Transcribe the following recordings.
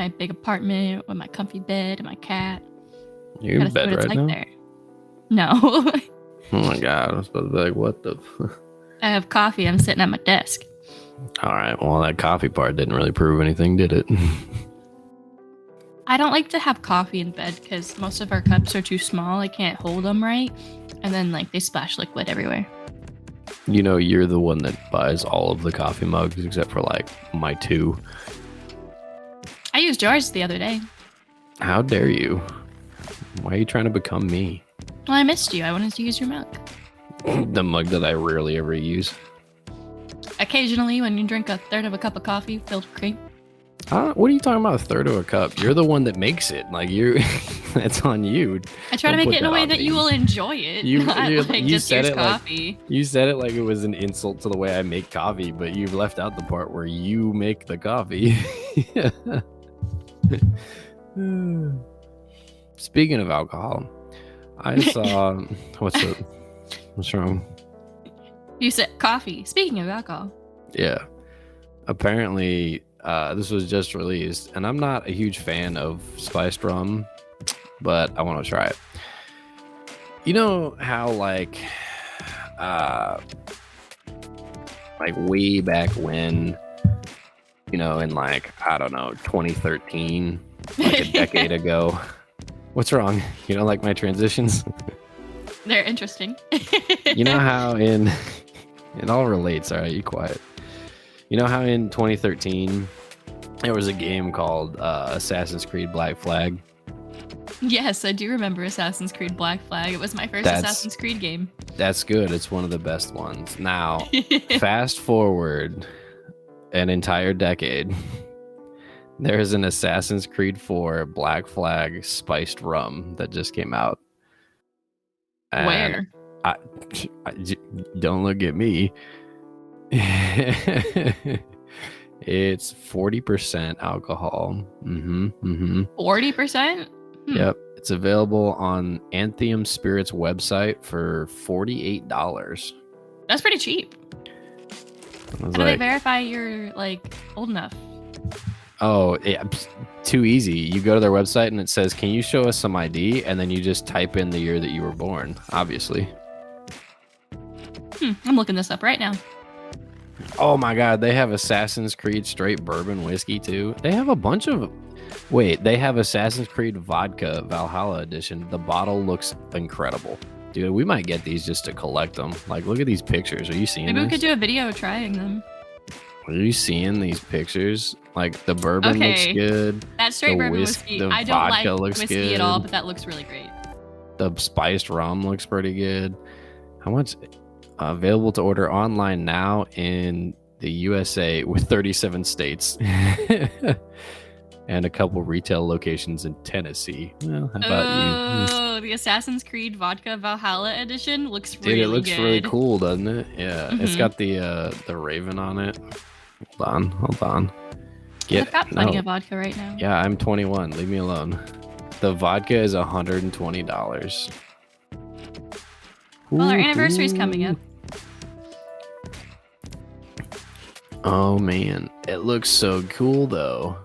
my big apartment with my comfy bed and my cat. You're in bed right now? There. No. Oh my god, I was supposed to be like, what the? I have coffee. I'm sitting at my desk. All right. Well, that coffee part didn't really prove anything, did it? I don't like to have coffee in bed because most of our cups are too small. I can't hold them right. And then they splash liquid everywhere. You know, you're the one that buys all of the coffee mugs except for my 2. I used yours the other day. How dare you? Why are you trying to become me? Well, I missed you. I wanted to use your mug. The mug that I rarely ever use. Occasionally, when you drink a third of a cup of coffee filled with cream. What are you talking about? A third of a cup? You're the one that makes it. That's on you. I try to make it in a way that you will enjoy it. You just use coffee. You said it like it was an insult to the way I make coffee, but you've left out the part where you make the coffee. Speaking of alcohol, I saw what's wrong? You said coffee. Speaking of alcohol. Yeah. Apparently, this was just released, and I'm not a huge fan of spiced rum, but I want to try it. You know how way back when, in I don't know, 2013, a decade ago. What's wrong? You don't like my transitions? They're interesting. You know how it all relates. All right, you quiet. You know how in 2013 there was a game called Assassin's Creed Black Flag? Yes, I do remember Assassin's Creed Black Flag. It was my first Assassin's Creed game. That's good. It's one of the best ones. Now, fast forward an entire decade. There is an Assassin's Creed 4 Black Flag spiced rum that just came out. And where? Don't look at me. It's 40% alcohol. 40%? Yep. It's available on Anthem Spirits website for $48. That's pretty cheap. How do they verify you're old enough? Oh, yeah, too easy. You go to their website and it says, "Can you show us some ID?" And then you just type in the year that you were born, obviously. I'm looking this up right now. Oh my god, they have Assassin's Creed straight bourbon whiskey too. They have a bunch of... Wait, they have Assassin's Creed Vodka Valhalla Edition. The bottle looks incredible. Dude, we might get these just to collect them. Look at these pictures. Are you seeing Maybe this? we could do a video of trying them. Are you seeing these pictures? The bourbon looks good. That straight bourbon whiskey. I don't like whiskey good. At all, but that looks really great. The spiced rum looks pretty good. How much? Available to order online now in the USA with 37 states. And a couple retail locations in Tennessee. Well, how about you? Oh, the Assassin's Creed Vodka Valhalla Edition looks really good. Dude, it looks really cool, doesn't it? Yeah. It's got the raven on it. Hold on. I've got plenty of vodka right now. Yeah, I'm 21. Leave me alone. The vodka is $120. Well, our anniversary's coming up. Oh, man. It looks so cool, though.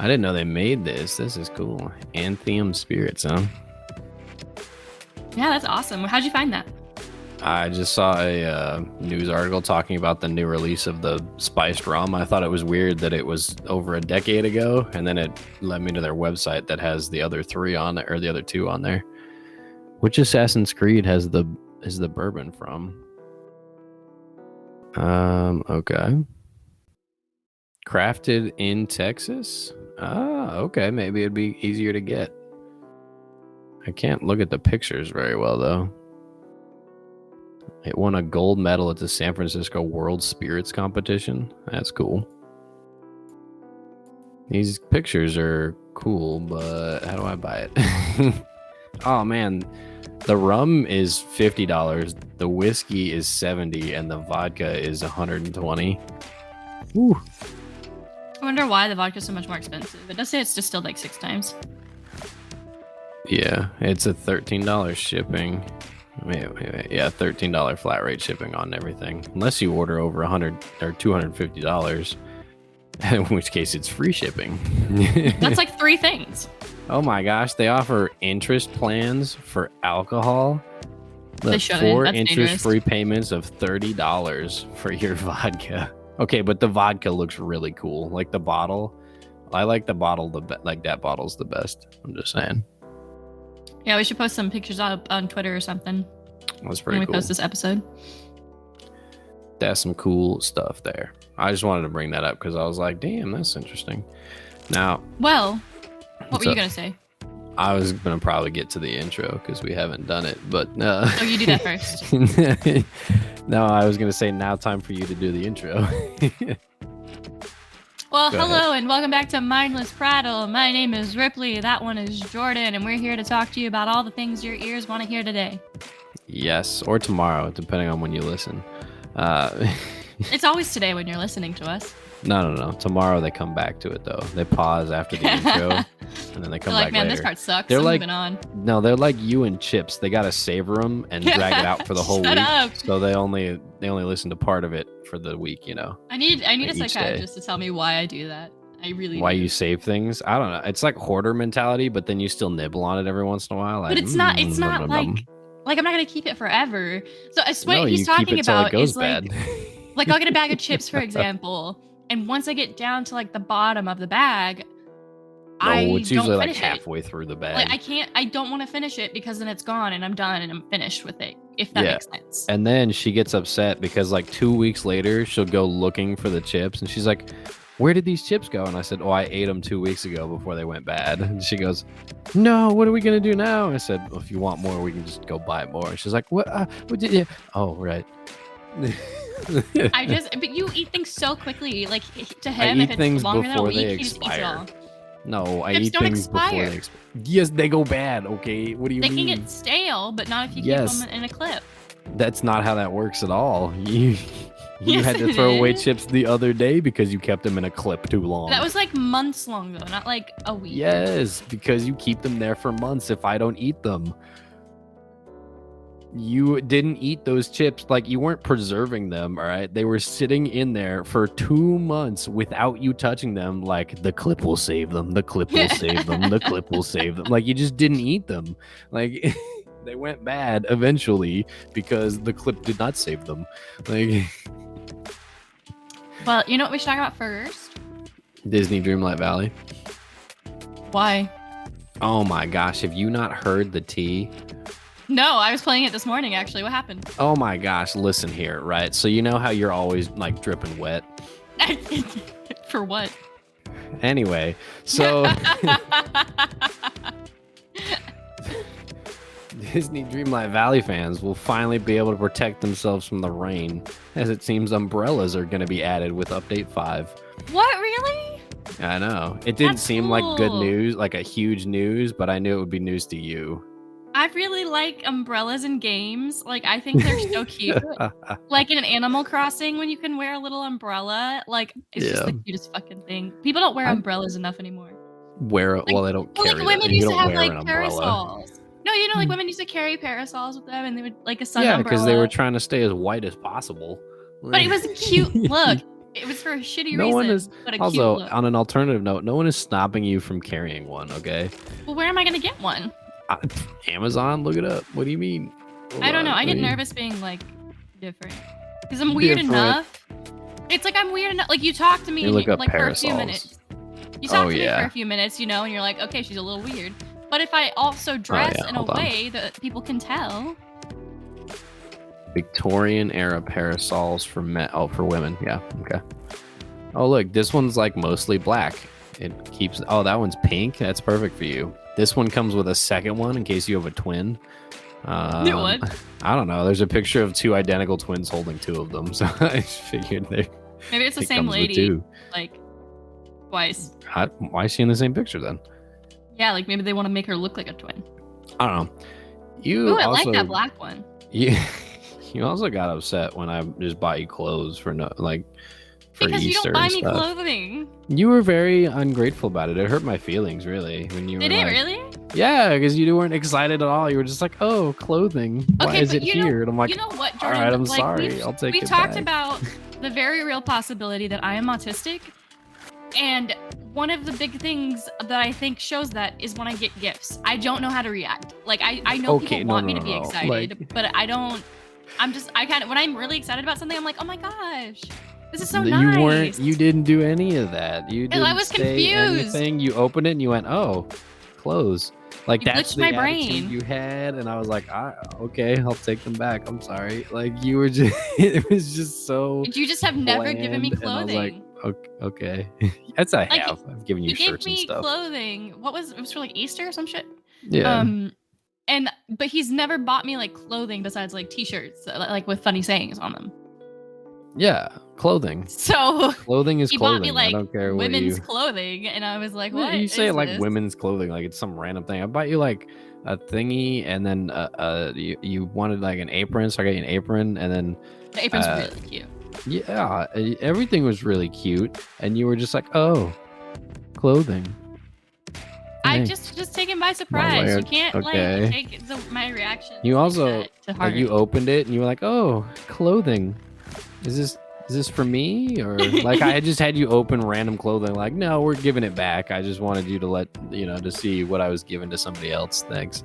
I didn't know they made this. This is cool. Anthem Spirits, huh? Yeah, that's awesome. How'd you find that? I just saw a news article talking about the new release of the spiced rum. I thought it was weird that it was over a decade ago, and then it led me to their website that has the other 3 on there, or the other 2 on there. Which Assassin's Creed is the bourbon from? Okay. Crafted in Texas? Okay. Maybe it'd be easier to get. I can't look at the pictures very well, though. It won a gold medal at the San Francisco World Spirits Competition. That's cool. These pictures are cool, but how do I buy it? Oh, man. The rum is $50. The whiskey is $70, and the vodka is $120. Woo. I wonder why the vodka is so much more expensive. It does say it's distilled 6 times. Yeah, it's a $13 shipping. Wait. Yeah, $13 flat rate shipping on everything. Unless you order over $100 or $250. In which case, it's free shipping. That's like 3 things. Oh my gosh, they offer interest plans for alcohol. They shouldn't. 4 That's interest-free payments of $30 for your vodka. Okay, but the vodka looks really cool. Like the bottle. I like the bottle like that bottle's the best. I'm just saying. Yeah, we should post some pictures up on Twitter or something. That's pretty when cool. we post this episode. That's some cool stuff there. I just wanted to bring that up because I was like, damn, that's interesting. Now, well, what were you going to say? I was going to probably get to the intro because we haven't done it, but oh, you do that first. No, I was going to say now time for you to do the intro. Well, hello and welcome back to Mindless Prattle. My name is Ripley, that one is Jordon, and we're here to talk to you about all the things your ears want to hear today. Yes, or tomorrow, depending on when you listen. It's always today when you're listening to us. No. Tomorrow they come back to it, though. They pause after the intro, and then they come back like, man, later. This part sucks. They're like, moving on. No, they're like you and Chips. They got to savor them and drag it out for the whole week. Up. So they only listen to part of it for the week, you know. I need a psychiatrist to tell me why I do that. I really Why do. you save things? I don't know. It's like hoarder mentality, but then you still nibble on it every once in a while. Like, but it's not like I'm not gonna keep it forever. So what he's talking about is like I'll get a bag of chips, for example, and once I get down to like the bottom of the bag, it's usually like halfway through the bag. Like I don't want to finish it because then it's gone and I'm done and I'm finished with it, if that makes sense. And then she gets upset because like 2 weeks later she'll go looking for the chips and she's like, where did these chips go? And I said, I ate them 2 weeks ago before they went bad. And she goes, no, what are we gonna do now? I said, well, if you want more, we can just go buy more. She's like, what did you? Oh, right. But you eat things so quickly. Like to him, if it's longer than a week, he just eats it all. No, I eat things before they expire. Yes, they go bad. Okay, what do you mean? They can get stale, but not if you keep them in a clip. That's not how that works at all. You had to throw away chips the other day because you kept them in a clip too long. That was like months long though, not like a week. Yes, because you keep them there for months if I don't eat them. You didn't eat those chips, like you weren't preserving them, all right? They were sitting in there for 2 months without you touching them, like the clip will save them, the clip will save them, the clip will save them. Like you just didn't eat them. Like they went bad eventually because the clip did not save them. Like well, you know what we should talk about first? Disney Dreamlight Valley. Why? Oh my gosh, have you not heard the tea? No, I was playing it this morning, actually. What happened? Oh my gosh, listen here, right? So you know how you're always like dripping wet? For what? Anyway, so Disney Dreamlight Valley fans will finally be able to protect themselves from the rain, as it seems umbrellas are going to be added with Update 5. What, really? I know. It didn't seem like good news, like a huge news, but I knew it would be news to you. I really like umbrellas in games. Like, I think they're so cute. Like in Animal Crossing, when you can wear a little umbrella, like, it's just the cutest fucking thing. People don't wear umbrellas enough anymore. They don't carry like women used to have like parasols. No, you know, like women used to carry parasols with them, and they would like a sun umbrella. Yeah, because they were trying to stay as white as possible. But it was a cute look. It was for a shitty reason. But a also, cute look. On an alternative note, no one is stopping you from carrying one, okay? Well, where am I going to get one? Amazon, look it up. What do you mean? I don't know. I get nervous being like different because I'm weird enough. It's like I'm weird enough. Like you talk to me like for a few minutes. You talk to me for a few minutes, you know, and you're like, okay, she's a little weird. But if I also dress in a way that people can tell. Victorian era parasols for men. Oh, for women. Yeah. Okay. Oh, look, this one's like mostly black. It keeps. Oh, that one's pink. That's perfect for you. This one comes with a second one in case you have a twin. New one? I don't know. There's a picture of 2 identical twins holding 2 of them. So I figured maybe it's the same lady. Like twice. Why is she in the same picture then? Yeah, like maybe they want to make her look like a twin. I don't know. I like that black one. Yeah. You also got upset when I just bought you clothes for because Easter you don't buy me stuff. clothing. You were very ungrateful about it. It hurt my feelings, really, when you were. Did it really? Yeah, because you weren't excited at all. You were just like, "Oh, clothing. Why is it here?" And I'm like, "You know what, Jordan? All right, I'm sorry. I'll take it back." We talked about the very real possibility that I am autistic, And one of the big things that I think shows that is when I get gifts. I don't know how to react. Like I know people want me to be excited, but I don't. When I'm really excited about something, I'm like, oh my gosh, this is so nice. You didn't do any of that. You didn't I was say confused. anything. You opened it and you went, oh, clothes. Like that's the my attitude brain. you had, and I was like, okay, I'll take them back. I'm sorry. Like you were just, it was just so. You just have never given me clothing. And I was like, okay, that's I have. I've given you shirts and stuff. He gave me clothing. It was for like Easter or some shit. Yeah. But he's never bought me like clothing besides like t-shirts, like with funny sayings on them. Yeah, clothing. So clothing is he clothing. Bought me like I don't care women's clothing, and I was like, "What?" You say it like women's clothing, like it's some random thing. I bought you like a thingy, and then you wanted like an apron, so I got you an apron, and then the apron's really cute. Yeah, everything was really cute, and you were just like, "Oh, clothing." I just taken by surprise. You can't like take my reaction. You also like you opened it and you were like, "Oh, clothing. Is this for me?" Or like I just had you open random clothing. Like, no, we're giving it back. I just wanted you to to see what I was giving to somebody else. Thanks.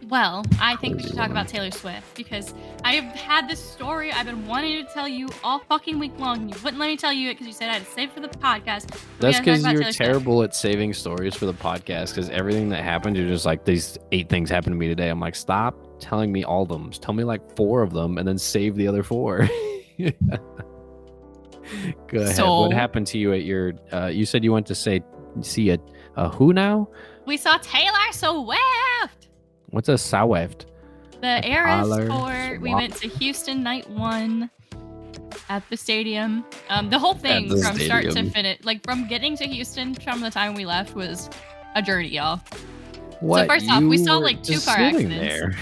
Well, I think we should talk about Taylor Swift because I've had this story I've been wanting to tell you all fucking week long. You wouldn't let me tell you it because you said I had to save it for the podcast. That's because you're terrible at saving stories for the podcast because everything that happened, you're just like, these 8 things happened to me today. I'm like, stop telling me all of them. Just tell me like 4 of them and then save the other 4. Go ahead. So, what happened to you at your, you said you went to see a who now? We saw Taylor Swift. What's a Swift? The Eras Tour. We went to Houston night 1 at the stadium. The whole thing from start to finish, like from getting to Houston from the time we left was a journey, y'all. What? So first off, we saw like 2 car accidents.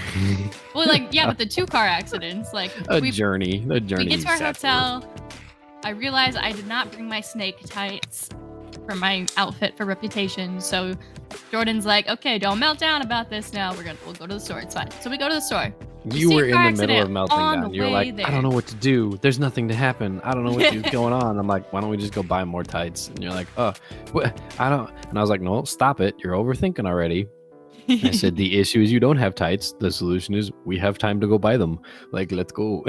Well, like but the 2 car accidents, like a journey. The journey. We get to our hotel. I realized I did not bring my snake tights for my outfit for Reputation, so Jordan's like, okay, don't melt down about this now. We'll go to the store. It's fine. So we go to the store. You were in the middle of melting down. You're like, I don't know what to do. There's nothing to happen. I don't know what's going on. I'm like, why don't we just go buy more tights? And you're like, I don't. And I was like, no, stop it. You're overthinking already. I said, the issue is you don't have tights. The solution is we have time to go buy them. Like, let's go.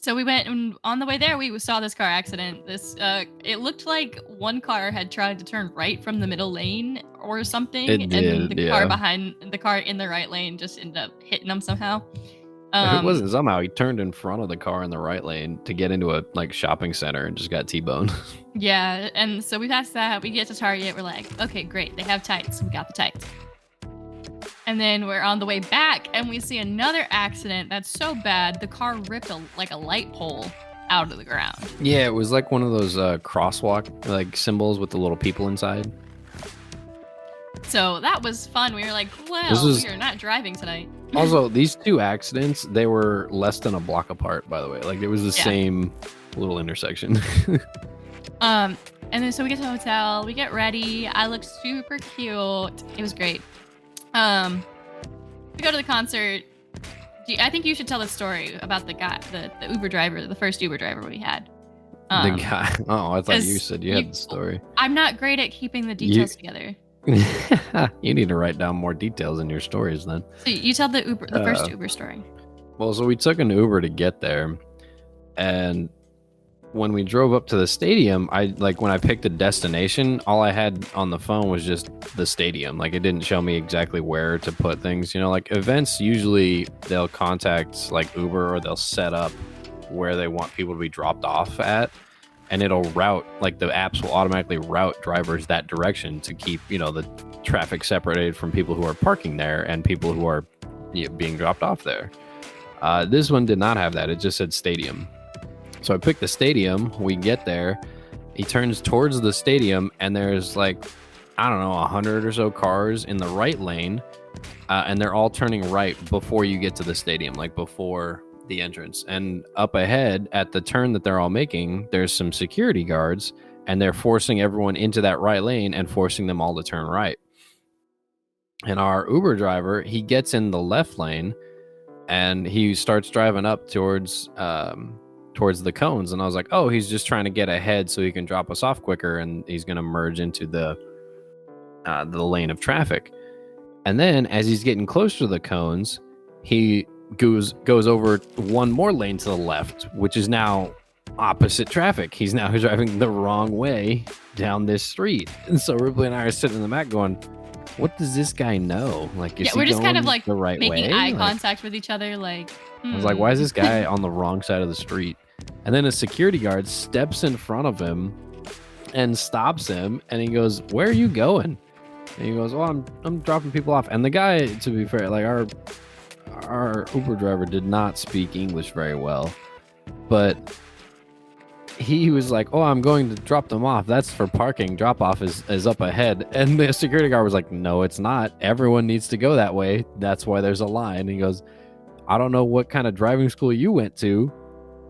So we went, and on the way there, we saw this car accident. It looked like one car had tried to turn right from the middle lane or something, and the car behind the car in the right lane just ended up hitting them somehow. It wasn't somehow. He turned in front of the car in the right lane to get into a shopping center and just got T-boned. Yeah, and so we passed that. We get to Target. We're like, okay, great. They have tights. We got the tights. And then we're on the way back, and we see another accident that's so bad, the car ripped a light pole out of the ground. Yeah, it was like one of those crosswalk like symbols with the little people inside. So that was fun. We were like, well, we are not driving tonight. Also, these 2 accidents, they were less than a block apart, by the way. Like, it was the same little intersection. And then so we get to the hotel, we get ready. I look super cute. It was great. We go to the concert. I think you should tell the story about the guy, the Uber driver, the first Uber driver we had. The guy. Oh, I thought you said you had the story. I'm not great at keeping the details together. You need to write down more details in your stories then. So you tell the first Uber story. Well, so we took an Uber to get there, and when we drove up to the stadium, when I picked a destination, all I had on the phone was just the stadium. Like, it didn't show me exactly where to put things. Like events, usually they'll contact like Uber, or they'll set up where they want people to be dropped off at, and it'll route, like the apps will automatically route drivers that direction to keep, the traffic separated from people who are parking there and people who are being dropped off there. This one did not have that. It just said stadium. So I picked the stadium. We get there. He turns towards the stadium, and there's 100 or so cars in the right lane, and they're all turning right before you get to the stadium, like before the entrance. And up ahead at the turn that they're all making, there's some security guards, and they're forcing everyone into that right lane and forcing them all to turn right. And our Uber driver, he gets in the left lane, and he starts driving up towards towards the cones, and I was like, oh, he's just trying to get ahead so he can drop us off quicker, and he's going to merge into the lane of traffic. And then as he's getting closer to the cones, he goes over one more lane to the left, which is now opposite traffic. He's now driving the wrong way down this street. And so Ripley and I are sitting in the back going, what does this guy know? Like, is we're he just kind of like the right making way? eye contact with each other. Like, I was like, why is this guy on the wrong side of the street? And then a security guard steps in front of him and stops him. And he goes, where are you going? And he goes, well, I'm dropping people off. And the guy, to be fair, like our Uber driver did not speak English very well, but he was like, oh, I'm going to drop them off. That's for parking. Drop off is up ahead. And the security guard was like, no, it's not. Everyone needs to go that way. That's why there's a line. And he goes, I don't know what kind of driving school you went to,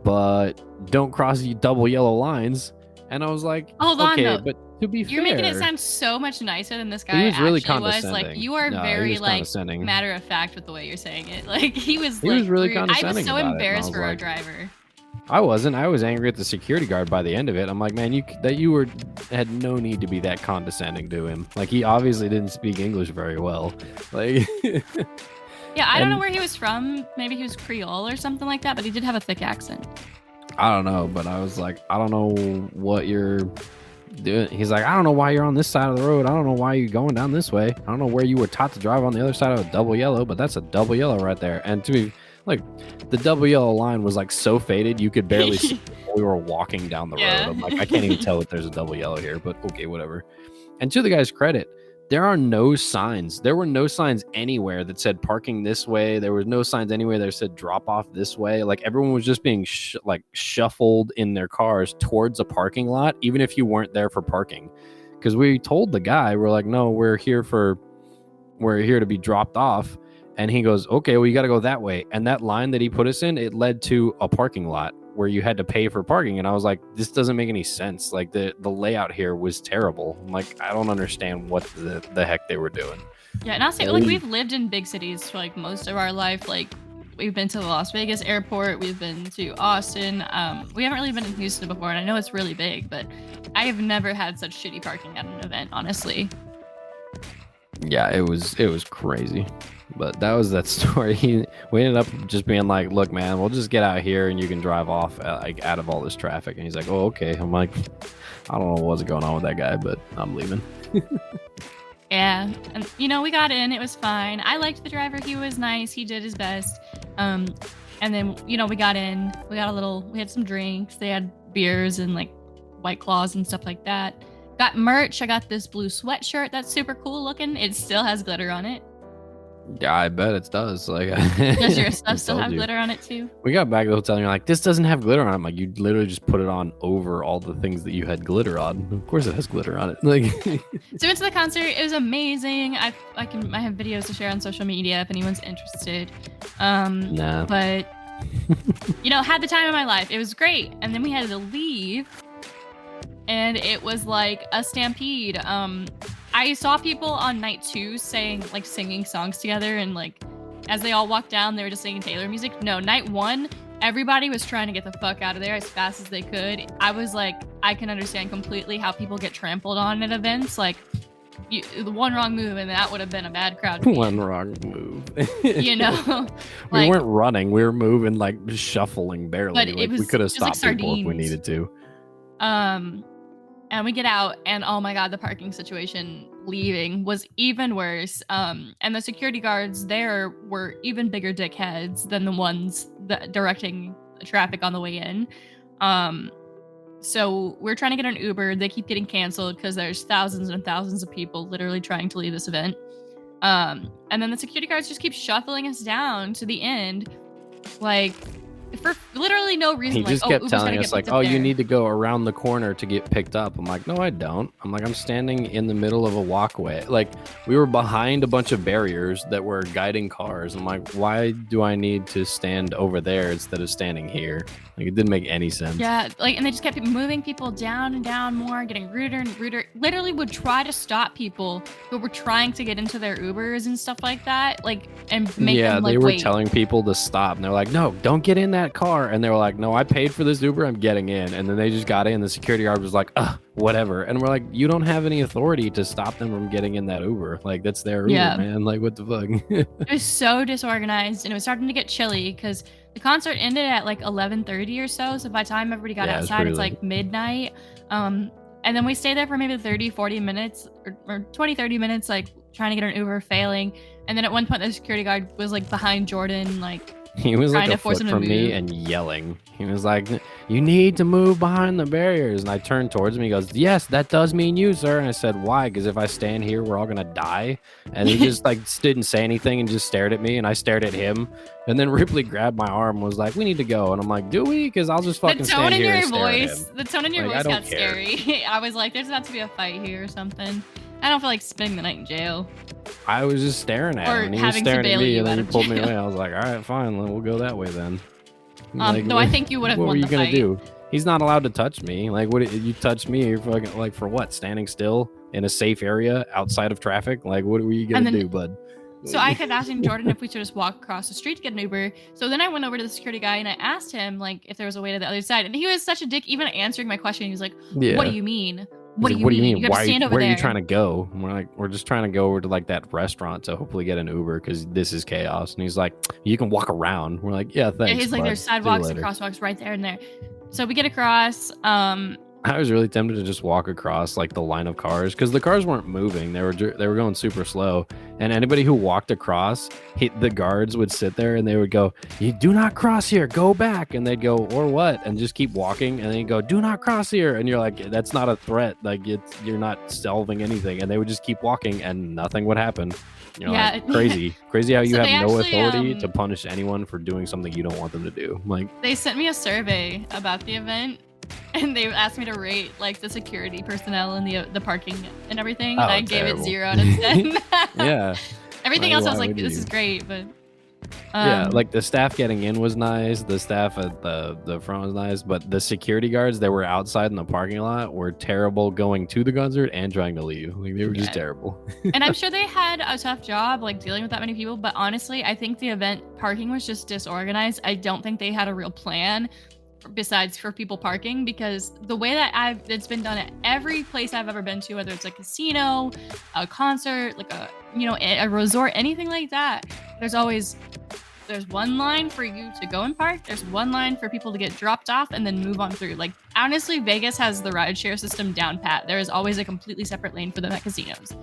but don't cross double yellow lines. And I was like, hold okay, on, but to be fair, you're making it sound so much nicer than this guy he was really actually was. condescending. Like, you are very like matter of fact with the way you're saying it. Like, he was really rude. condescending. I was so embarrassed for our like, driver. I wasn't. I was angry at the security guard by the end of it. I'm like, man, you had no need to be that condescending to him. Like, he obviously didn't speak English very well. Like, yeah, I don't know where he was from. Maybe he was Creole or something like that, but he did have a thick accent. I don't know, but I was like, I don't know what you're doing. He's like, I don't know why you're on this side of the road. I don't know why you're going down this way. I don't know where you were taught to drive on the other side of a double yellow, but that's a double yellow right there. And to be like, the double yellow line was like so faded you could barely see we were walking down the road. I'm like, I can't even tell that there's a double yellow here, but okay, whatever. And to the guy's credit, there are no signs. There were no signs anywhere that said parking this way. There was no signs anywhere that said drop off this way. Like, everyone was just being shuffled in their cars towards a parking lot, even if you weren't there for parking. Because we told the guy, we're like, no, we're here to be dropped off. And he goes, okay, well, you got to go that way. And that line that he put us in, it led to a parking lot where you had to pay for parking. And I was like, this doesn't make any sense. Like, the layout here was terrible. I'm like, I don't understand what the heck they were doing. Yeah, and I'll say, like, we've lived in big cities for like most of our life. Like, we've been to the Las Vegas airport, we've been to Austin. We haven't really been in Houston before, and I know it's really big, but I have never had such shitty parking at an event, honestly. Yeah, it was crazy. But that was that story. We ended up just being like, look, man, we'll just get out here and you can drive off like out of all this traffic. And he's like, oh, okay. I'm like, I don't know what's going on with that guy, but I'm leaving. Yeah. And, we got in. It was fine. I liked the driver. He was nice. He did his best. And then, we got in. We had some drinks. They had beers and like White Claws and stuff like that. Got merch. I got this blue sweatshirt that's super cool looking. It still has glitter on it. Yeah, I bet it does. Like, does your stuff still have glitter on it too? We got back to the hotel and you're like, this doesn't have glitter on it. I'm like, you literally just put it on over all the things that you had glitter on. Of course it has glitter on it. Like, so went to the concert. It was amazing. I have videos to share on social media if anyone's interested. Nah. But had the time of my life. It was great. And then we had to leave. And it was like a stampede. I saw people on night 2 singing songs together, and like as they all walked down, they were just singing Taylor music. No, night 1, everybody was trying to get the fuck out of there as fast as they could. I was like, I can understand completely how people get trampled on at events. Like, the one wrong move, and that would have been a bad crowd. One wrong move. We weren't running. We were moving, like shuffling barely. But like, we could have stopped like people if we needed to. And we get out, and oh my god, the parking situation leaving was even worse. And the security guards there were even bigger dickheads than the ones that directing the traffic on the way in. So we're trying to get an Uber. They keep getting canceled because there's thousands and thousands of people literally trying to leave this event. And then the security guards just keep shuffling us down to the end, like, for literally no reason. He just kept telling us, like, oh, you need to go around the corner to get picked up. I'm like, no, I don't. I'm like, I'm standing in the middle of a walkway. Like, we were behind a bunch of barriers that were guiding cars. I'm like, why do I need to stand over there instead of standing here? Like, it didn't make any sense. Yeah, like, and they just kept moving people down and down more, getting ruder and ruder. Literally would try to stop people who were trying to get into their Ubers and stuff like that, like, and make them, like, they were wait. telling people to stop, and they're like, no, don't get in that that car. And they were like, no, I paid for this Uber. I'm getting in. And then they just got in. The security guard was like, whatever. And we're like, you don't have any authority to stop them from getting in that Uber. Like, that's their Uber, man. Like, what the fuck? It was so disorganized, and it was starting to get chilly because the concert ended at like 11:30 or so. So by the time everybody got outside, it's like midnight. And then we stayed there for maybe 30, 40 minutes or 20, 30 minutes, like trying to get an Uber, failing. And then at one point, the security guard was like behind Jordon, like he was like a foot from me and yelling. He was like, you need to move behind the barriers. And I turned towards him. He goes, yes, that does mean you, sir. And I said, why? Because if I stand here, we're all going to die. And he just like didn't say anything and just stared at me. And I stared at him. And then Ripley grabbed my arm and was like, we need to go. And I'm like, do we? Because I'll just fucking stand here and stare at him. The tone in your voice got scary. I was like, there's about to be a fight here or something. I don't feel like spending the night in jail. I was just staring at him, and he was staring at me, and then he pulled me away. I was like, all right, fine, we'll go that way then. Like, no, I think you would have won the fight. What were you going to do? He's not allowed to touch me. Like, what? You touch me, you're fucking, like, for what? Standing still in a safe area outside of traffic? Like, what were you going to do, bud? So I kept asking Jordon if we should just walk across the street to get an Uber. So then I went over to the security guy, and I asked him, like, if there was a way to the other side. And he was such a dick, even answering my question. He was like, what do you mean? What do you mean? Where are you trying to go? And we're like, we're just trying to go over to like that restaurant to hopefully get an Uber because this is chaos. And he's like, you can walk around. We're like, yeah, thanks. Yeah, he's like, there's sidewalks and crosswalks right there and there. So we get across. I was really tempted to just walk across like the line of cars because the cars weren't moving. They were going super slow. And anybody who walked across, the guards would sit there and they would go, you do not cross here, go back. And they'd go, or what? And just keep walking. And then you go, do not cross here. And you're like, that's not a threat. Like you're not solving anything. And they would just keep walking and nothing would happen. You're like, crazy how you have no authority to punish anyone for doing something you don't want them to do. Like, they sent me a survey about the event. And they asked me to rate like the security personnel and the parking and everything. And I gave it 0 out of 10. Yeah. Everything else I was like, this is great, but yeah, like the staff getting in was nice. The staff at the front was nice, but the security guards that were outside in the parking lot were terrible going to the concert and trying to leave. Like they were just terrible. And I'm sure they had a tough job like dealing with that many people, but honestly, I think the event parking was just disorganized. I don't think they had a real plan besides for people parking, because the way that it's been done at every place I've ever been to, whether it's a casino, a concert, like a resort, anything like that, there's one line for you to go and park, there's one line for people to get dropped off and then move on through. Like honestly, Vegas has the rideshare system down pat. There is always a completely separate lane for them at casinos.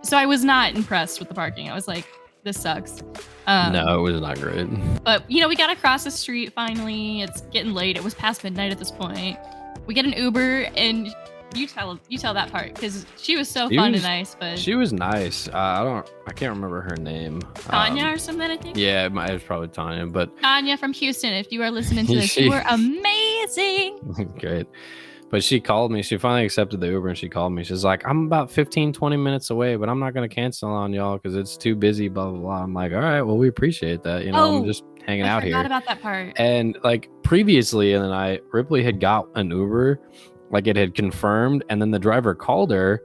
So I was not impressed with the parking. I was like, this sucks. No, it was not great. But we got across the street finally. It's getting late. It was past midnight at this point. We get an Uber, and you tell that part because she was so fun and nice. But she was nice. I can't remember her name. Tanya or something, I think. Yeah, it was probably Tanya. But Tanya from Houston, if you are listening to this, you were amazing. Great. But she called me. She finally accepted the Uber and she called me. She's like, I'm about 15, 20 minutes away, but I'm not going to cancel on y'all because it's too busy, blah, blah, blah. I'm like, all right, well, we appreciate that. I'm just hanging out here. I forgot about that part. And like previously in the night, Ripley had got an Uber, like it had confirmed. And then the driver called her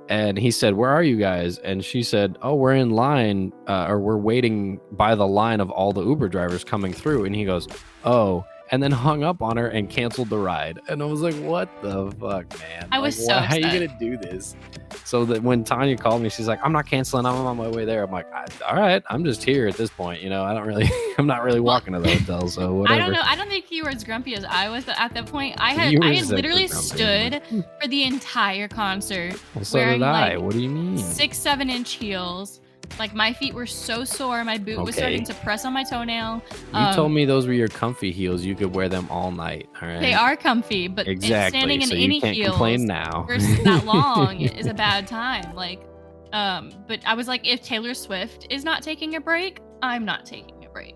and he said, where are you guys? And she said, oh, we're in line or we're waiting by the line of all the Uber drivers coming through. And he goes, oh. And then hung up on her and canceled the ride. And I was like, what the fuck, man? I was so upset. How are you going to do this? So that when Tanya called me, she's like, I'm not canceling. I'm on my way there. I'm like, all right, I'm just here at this point. I'm not really walking to the hotel. So whatever. I don't know. I don't think you were as grumpy as I was at that point. I had literally stood for the entire concert. Well, so wearing, did I. What do you mean? 6-7 inch heels. Like my feet were so sore, my boot was starting to press on my toenail. You told me those were your comfy heels. You could wear them all night. All right. They are comfy, but standing in any heels complain now. versus that long is a bad time. Like, but I was like, if Taylor Swift is not taking a break, I'm not taking a break.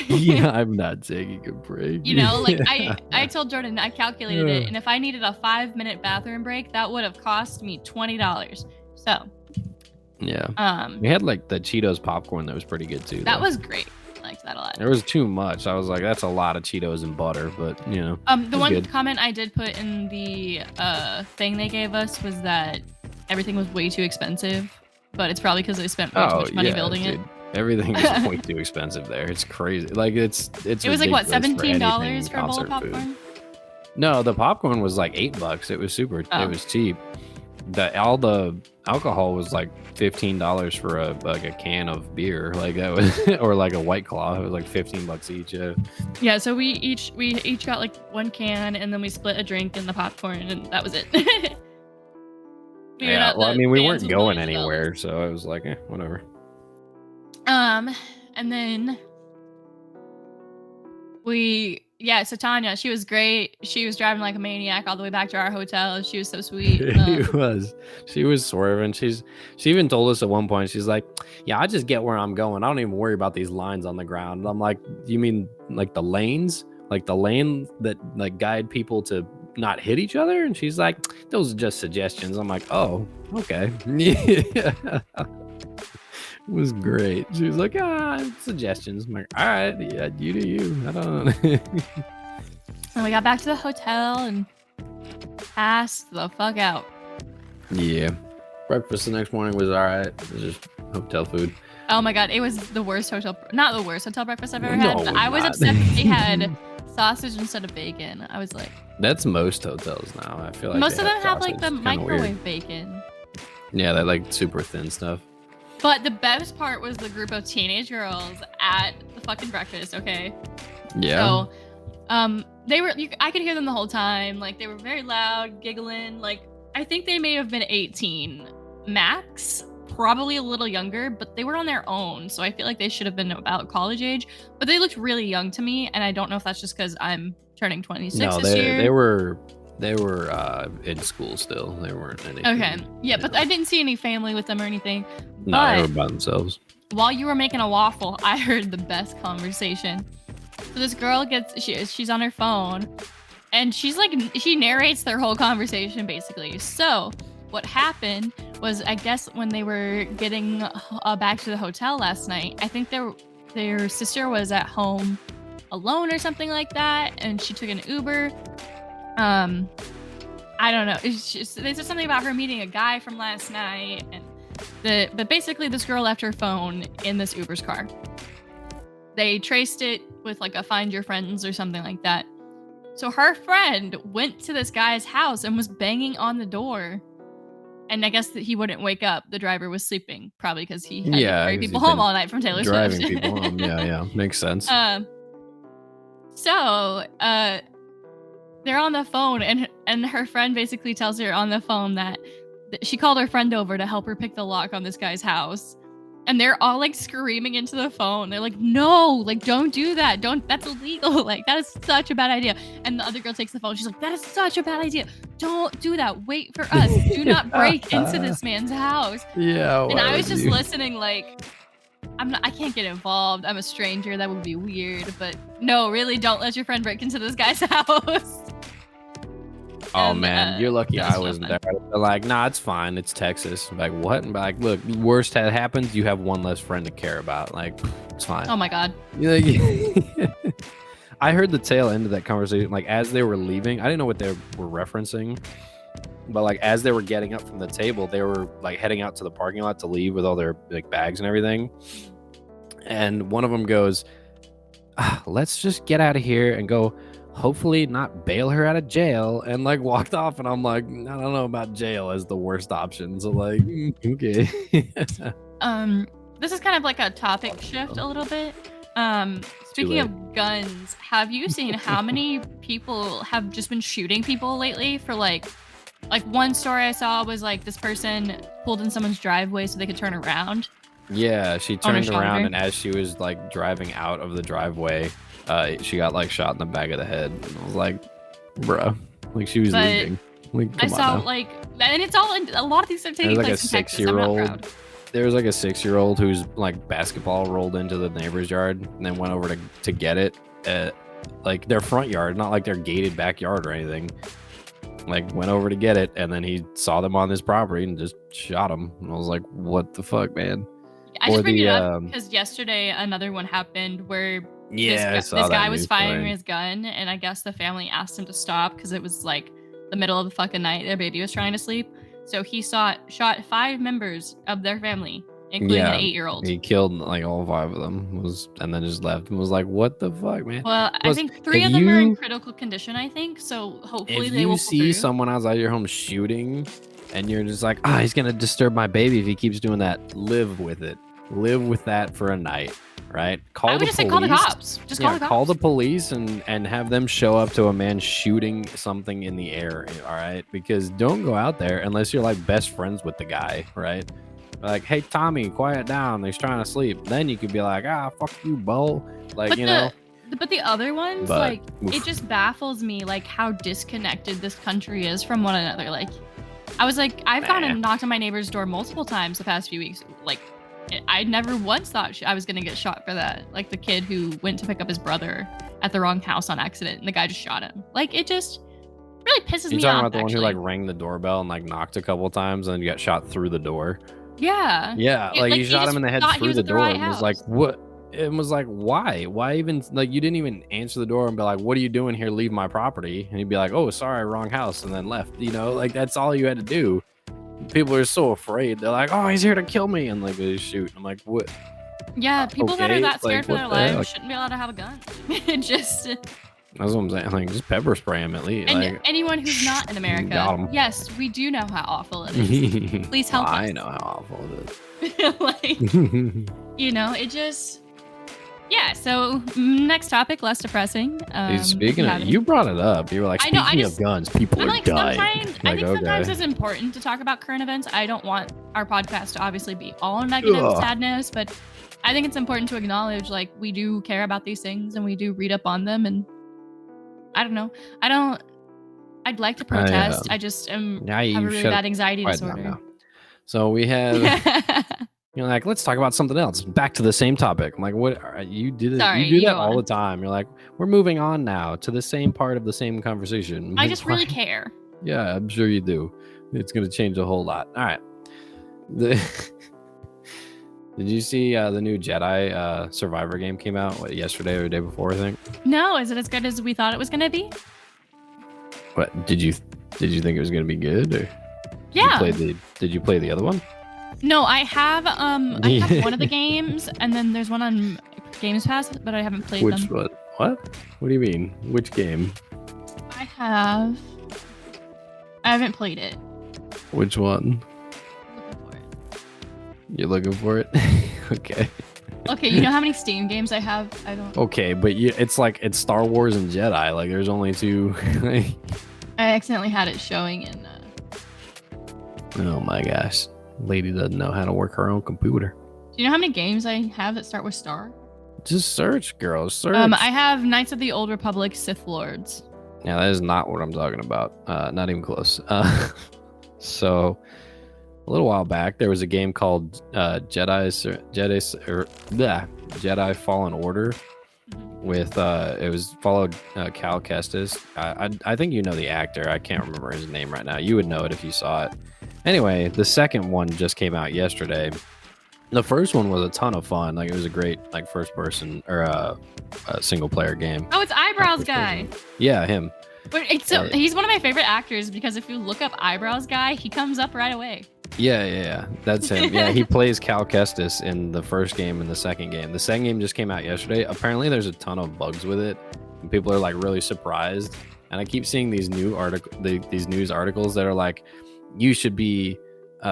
Yeah, I'm not taking a break. I told Jordan, I calculated it, and if I needed a 5-minute bathroom break, that would have cost me $20. So. Yeah. We had like the Cheetos popcorn that was pretty good too. That was great. I liked that a lot. There was too much. I was like, that's a lot of Cheetos and butter, but the one comment I did put in the thing they gave us was that everything was way too expensive, but it's probably because they spent way too much money building it. Everything is way too expensive there. It's crazy. Like it's It was like what, $17 for a bowl of popcorn? No, the popcorn was like $8. It was super. It was cheap. All the alcohol was like $15 for a can of beer, like that was, or like a White Claw. It was like $15 each. Yeah. So we each got like one can, and then we split a drink and the popcorn, and that was it. Yeah. Well, I mean, we weren't going anywhere, so it was like, whatever. And then so Tanya, she was great. She was driving like a maniac all the way back to our hotel. She was so sweet. She was swerving. She even told us at one point, she's like, yeah, I just get where I'm going. I don't even worry about these lines on the ground. And I'm like, you mean like the lanes? Like the lane that like guide people to not hit each other? And she's like, those are just suggestions. I'm like, oh, okay. Yeah. It was great. She was like, suggestions. I'm like, all right, yeah, you do you. I don't know. And we got back to the hotel and passed the fuck out. Yeah. Breakfast the next morning was all right. It was just hotel food. Oh my God. It was the worst not the worst hotel breakfast I've ever had. But I was upset that they had sausage instead of bacon. I was like. That's most hotels now. I feel like most of them have like the microwave bacon. Yeah, that like super thin stuff. But the best part was the group of teenage girls at the fucking breakfast, okay? Yeah. So, they were, I could hear them the whole time. Like, they were very loud, giggling. Like, I think they may have been 18 max, probably a little younger, but they were on their own. So I feel like they should have been about college age. But they looked really young to me, and I don't know if that's just because I'm turning 26 this year. They were in school still. They weren't anything. Okay. Yeah, but I didn't see any family with them or anything. No, they were by themselves. While you were making a waffle, I heard the best conversation. So this girl she's on her phone, and she narrates their whole conversation basically. So what happened was, I guess when they were getting back to the hotel last night, I think their sister was at home alone or something like that, and she took an Uber. I don't know. They said something about her meeting a guy from last night, but basically this girl left her phone in this Uber's car. They traced it with like a find your friends or something like that. So her friend went to this guy's house and was banging on the door. And I guess that he wouldn't wake up. The driver was sleeping, probably because he had to carry people home all night from Taylor Swift. Driving people home, yeah, makes sense. So they're on the phone, and her friend basically tells her on the phone that she called her friend over to help her pick the lock on this guy's house. And they're all like screaming into the phone. They're like, no, like, don't do that. That's illegal. Like, that is such a bad idea. And the other girl takes the phone. She's like, that is such a bad idea. Don't do that. Wait for us. Do not break into this man's house. Yeah. And I was just listening like, I can't get involved. I'm a stranger. That would be weird. But no, really, don't let your friend break into this guy's house. Oh man, you're lucky I wasn't there. They're like, nah, it's fine. It's Texas. I'm like, what? And like, look, worst that happens, you have one less friend to care about. Like, it's fine. Oh my God. I heard the tail end of that conversation. Like, as they were leaving, I didn't know what they were referencing, but like as they were getting up from the table, they were like heading out to the parking lot to leave with all their like bags and everything. And one of them goes, let's just get out of here and go hopefully not bail her out of jail, and like walked off. And I'm like, I don't know about jail as the worst option. So like, okay. This is kind of like a topic shift a little bit. Speaking of guns, have you seen how many people have just been shooting people lately for like one story I saw was like this person pulled in someone's driveway so they could turn around. Yeah, she turned around, and as she was like driving out of the driveway, she got like shot in the back of the head. And I was like, bruh, like she was leaving. Like, I saw like, and it's all a lot of these are taking place in Texas. I'm not proud. There was like a 6-year-old whose like basketball rolled into the neighbor's yard and then went over to get it at like their front yard, not like their gated backyard or anything. Like went over to get it, and then he saw them on his property and just shot him. And I was like, what the fuck, man? I just bring it up because yesterday another one happened where this guy was firing his gun, and I guess the family asked him to stop because it was like the middle of the fucking night. Their baby was trying to sleep. So he shot 5 members of their family including an 8-year-old. He killed like all 5 of them, and then just left and was like, "What the fuck, man?" Well, I think 3 of them are in critical condition. I think so. Hopefully, they will. If you see someone outside your home shooting, and you're just like, he's gonna disturb my baby if he keeps doing that, live with it. Live with that for a night, right? I would just say call the cops. Just call the cops. Call the police and have them show up to a man shooting something in the air, all right? Because don't go out there unless you're like best friends with the guy, right? Like, hey, Tommy, quiet down. He's trying to sleep. Then you could be like, fuck you, Bo. Like, But the other ones, it just baffles me, like, how disconnected this country is from one another. Like, I was like, I've gone and knocked on my neighbor's door multiple times the past few weeks. Like, I never once thought I was going to get shot for that. Like, the kid who went to pick up his brother at the wrong house on accident, and the guy just shot him. Like, it just really pisses me off. You're talking about the one who, like, rang the doorbell and, like, knocked a couple times and you got shot through the door? Yeah. Yeah, like you shot him in the head through the door and was like, what? It was like, why? Why even, like, you didn't even answer the door and be like, what are you doing here? Leave my property. And he'd be like, oh, sorry, wrong house. And then left, like that's all you had to do. People are so afraid. They're like, oh, he's here to kill me. And like, they shoot. I'm like, what? Yeah, people that are that scared for their lives shouldn't be allowed to have a gun. That's what I'm saying. Like, just pepper spray him at least. And anyone who's not in America, yes, we do know how awful it is. Please help us. I know how awful it is. It just... Yeah, so next topic, less depressing. Speaking of, you brought it up. You were like, speaking of guns, people are dying. I think sometimes it's important to talk about current events. I don't want our podcast to obviously be all negative sadness, but I think it's important to acknowledge, like, we do care about these things and we do read up on them, and I don't know. I'd like to protest. I just have a really bad anxiety disorder. So we have, like, let's talk about something else. Back to the same topic. I'm like, what? You do this? You do that all the time. You're like, we're moving on now to the same part of the same conversation. I just really care. Yeah, I'm sure you do. It's going to change a whole lot. All right. Did you see the new Jedi Survivor game came out yesterday or the day before, I think? No, is it as good as we thought it was going to be? What did you think it was going to be good? Or yeah. Did you play the other one? No, I have one of the games, and then there's one on Games Pass, but I haven't played them. Which one? What? What do you mean? Which game? I haven't played it. Which one? You're looking for it? Okay. Okay, you know how many Steam games I have? I don't. Okay, but it's Star Wars and Jedi. Like, there's only 2. I accidentally had it showing in. Oh my gosh, lady doesn't know how to work her own computer. Do you know how many games I have that start with Star? Just search, girl. Search. I have Knights of the Old Republic, Sith Lords. Yeah, that is not what I'm talking about. Not even close. So. A little while back, there was a game called Jedi Fallen Order. With it was followed Cal Kestis. I think you know the actor. I can't remember his name right now. You would know it if you saw it. Anyway, the second one just came out yesterday. The first one was a ton of fun. Like, it was a great first person or a single player game. Oh, it's Eyebrows Guy. Yeah, him. But he's one of my favorite actors because if you look up Eyebrows Guy, he comes up right away. Yeah, that's him. Yeah, he plays Cal Kestis in the first game and the second game. The second game just came out yesterday. Apparently, there's a ton of bugs with it, and people are like really surprised. And I keep seeing these news articles that are like, you should be,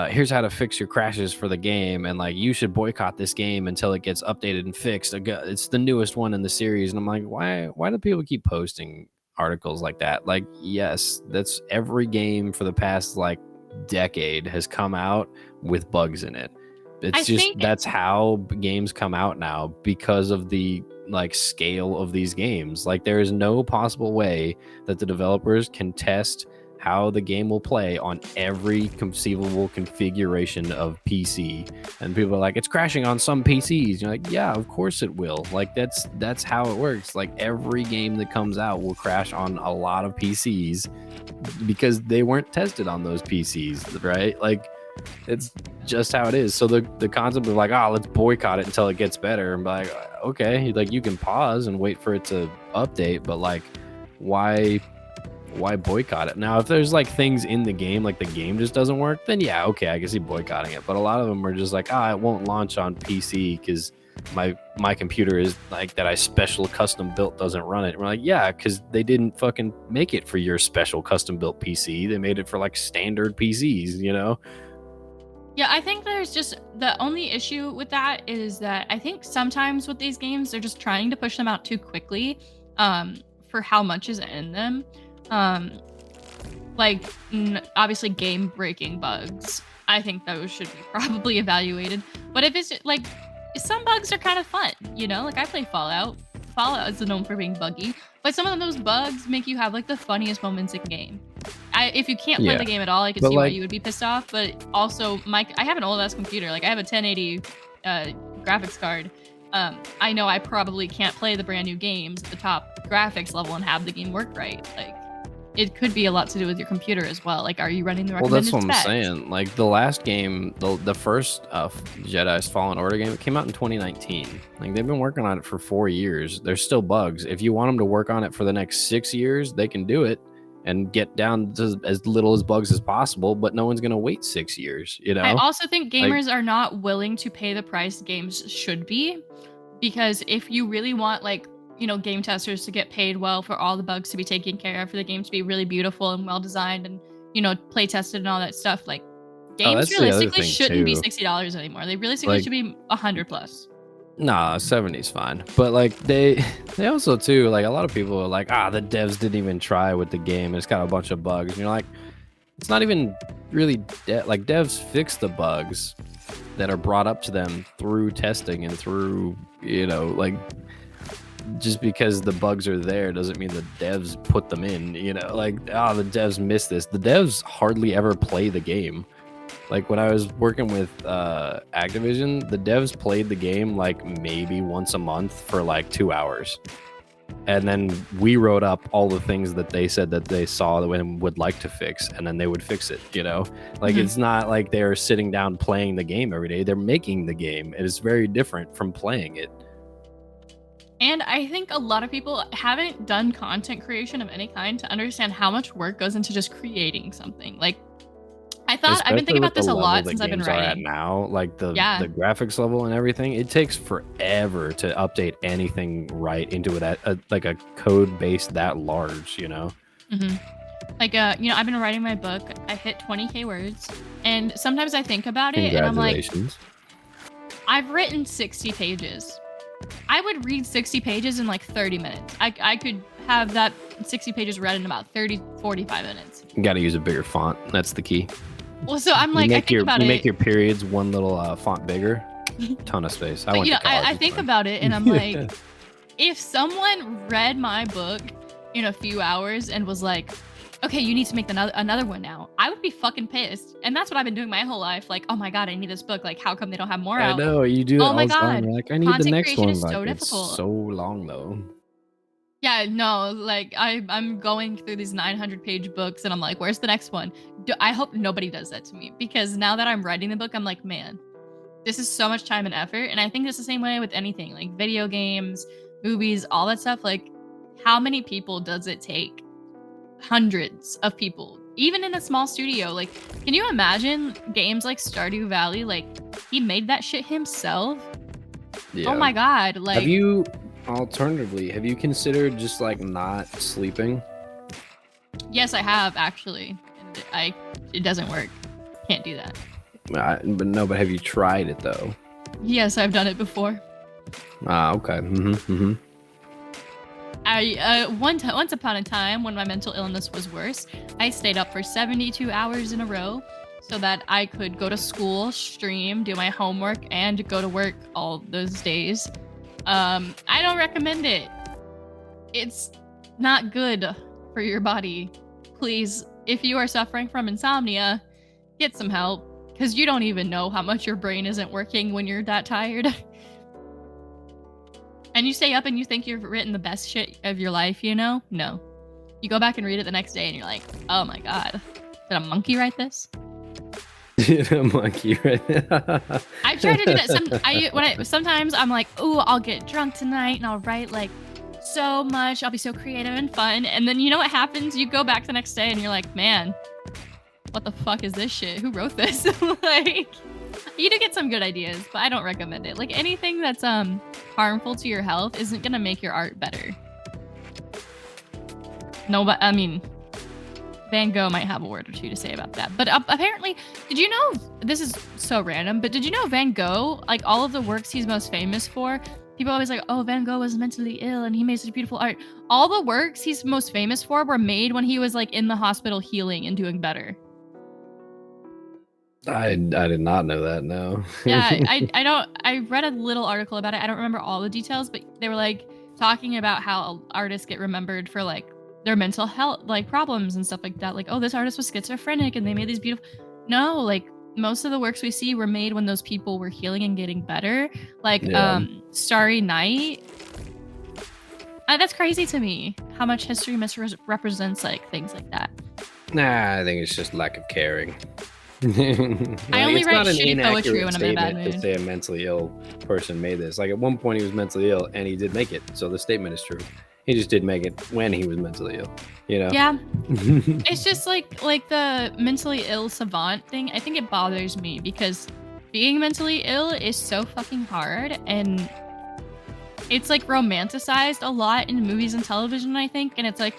here's how to fix your crashes for the game, and like you should boycott this game until it gets updated and fixed. It's the newest one in the series, and I'm like, why do people keep posting articles like that? Like, yes, that's every game for the past decade has come out with bugs in it. That's how games come out now because of the scale of these games. Like, there is no possible way that the developers can test how the game will play on every conceivable configuration of PC. And people are like, it's crashing on some PCs. You're like, yeah, of course it will. Like, that's how it works. Like, every game that comes out will crash on a lot of PCs because they weren't tested on those PCs, right? Like, it's just how it is. So the concept of let's boycott it until it gets better, and be like, okay, you can pause and wait for it to update, but why why boycott it? Now, if there's like things in the game, like the game just doesn't work, then yeah, okay, I can see boycotting it. But a lot of them are just like, it won't launch on PC because my computer is like that I special custom built doesn't run it. And we're like, yeah, because they didn't fucking make it for your special custom built PC. They made it for like standard PCs, you know? Yeah, I think there's just the only issue with that is that I think sometimes with these games, they're just trying to push them out too quickly for how much is in them. Obviously game breaking bugs. I think those should be probably evaluated. But if it's like, some bugs are kind of fun, you know? Like I play Fallout. Fallout is known for being buggy, but some of those bugs make you have like the funniest moments in game. If you can't play the game at all, I can see why you would be pissed off. But also, I have an old ass computer. Like I have a 1080 graphics card. I know I probably can't play the brand new games at the top graphics level and have the game work right. Like it could be a lot to do with your computer as well. Like, are you running the recommended specs? Well, that's what I'm saying. Like the last game, the first Jedi's Fallen Order game, it came out in 2019. Like they've been working on it for 4 years. There's still bugs. If you want them to work on it for the next 6 years, they can do it and get down to as little as bugs as possible. But no one's gonna wait 6 years. You know. I also think gamers are not willing to pay the price games should be, because if you really want game testers to get paid well for all the bugs to be taken care of, for the game to be really beautiful and well designed and, play tested and all that stuff. Like games realistically shouldn't be $60 anymore. They realistically should be $100+. Nah, 70's fine. But like they also too, like a lot of people are like, the devs didn't even try with the game. It's got a bunch of bugs. And you're like, it's not even really like devs fix the bugs that are brought up to them through testing and through, just because the bugs are there doesn't mean the devs put them in, the devs missed this. The devs hardly ever play the game. Like when I was working with Activision, the devs played the game like maybe once a month for like 2 hours. And then we wrote up all the things that they said that they saw and would like to fix, and then they would fix it, It's not like they're sitting down playing the game every day. They're making the game. It is very different from playing it. And I think a lot of people haven't done content creation of any kind to understand how much work goes into just creating something. Like, I've been thinking about this a lot since I've been writing. Now, like the graphics level and everything, it takes forever to update anything right into it at a code base that large, Mm-hmm. Like, I've been writing my book. I hit 20K words, and sometimes I think about it, and I'm like, I've written 60 pages. I would read 60 pages in like 30 minutes. I could have that 60 pages read in about 45 minutes. You got to use a bigger font. That's the key. Well, so I'm like, you make your periods one little font bigger. Ton of space. I think about it and I'm like, if someone read my book in a few hours and was like, okay, you need to make another one now, I would be fucking pissed. And that's what I've been doing my whole life. Like, oh my God, I need this book. Like, how come they don't have more out? I know, you do that all the time. Like, I need the next one. Is so difficult. It's so long though. Yeah, no, like I'm going through these 900-page books and I'm like, where's the next one? I hope nobody does that to me, because now that I'm writing the book, I'm like, man, this is so much time and effort. And I think it's the same way with anything, like video games, movies, all that stuff. Like, how many people does it take? Hundreds of people, even in a small studio. Like, can you imagine games like Stardew Valley? Like, he made that shit himself. Yeah. Oh my God. Like, have you considered just like not sleeping? Yes, I have actually. It doesn't work. Can't do that. But have you tried it though? Yes, I've done it before. Okay. Mm-hmm. Once upon a time, when my mental illness was worse, I stayed up for 72 hours in a row so that I could go to school, stream, do my homework, and go to work all those days. I don't recommend it. It's not good for your body. Please, if you are suffering from insomnia, get some help, because you don't even know how much your brain isn't working when you're that tired. And you stay up and you think you've written the best shit of your life, No. You go back and read it the next day and you're like, oh my God, did a monkey write this? Did a monkey write that? I've tried to do that. Sometimes I'm like, ooh, I'll get drunk tonight and I'll write like so much. I'll be so creative and fun. And then you know what happens? You go back the next day and you're like, man, what the fuck is this shit? Who wrote this? Like, you do get some good ideas, but I don't recommend it. Like, anything that's harmful to your health isn't gonna make your art better. No, but I mean, Van Gogh might have a word or two to say about that. But apparently, did you know, this is so random, but did you know Van Gogh, like all of the works he's most famous for, people always like, oh, Van Gogh was mentally ill and he made such beautiful art. All the works he's most famous for were made when he was like in the hospital healing and doing better. I did not know that, no. Yeah, I read a little article about it. I don't remember all the details, but they were like talking about how artists get remembered for like their mental health like problems and stuff like that. Like, oh, this artist was schizophrenic and they made these beautiful. No, like most of the works we see were made when those people were healing and getting better. Like Starry Night. That's crazy to me. How much history misrepresents like things like that. Nah, I think it's just lack of caring. I only write shitty poetry when I'm in a bad mood. To say a mentally ill person made this. Like at one point he was mentally ill and he did make it, so the statement is true. He just did make it when he was mentally ill, you know? Yeah. It's just like the mentally ill savant thing. I think it bothers me because being mentally ill is so fucking hard, and it's like romanticized a lot in movies and television, I think. And it's like,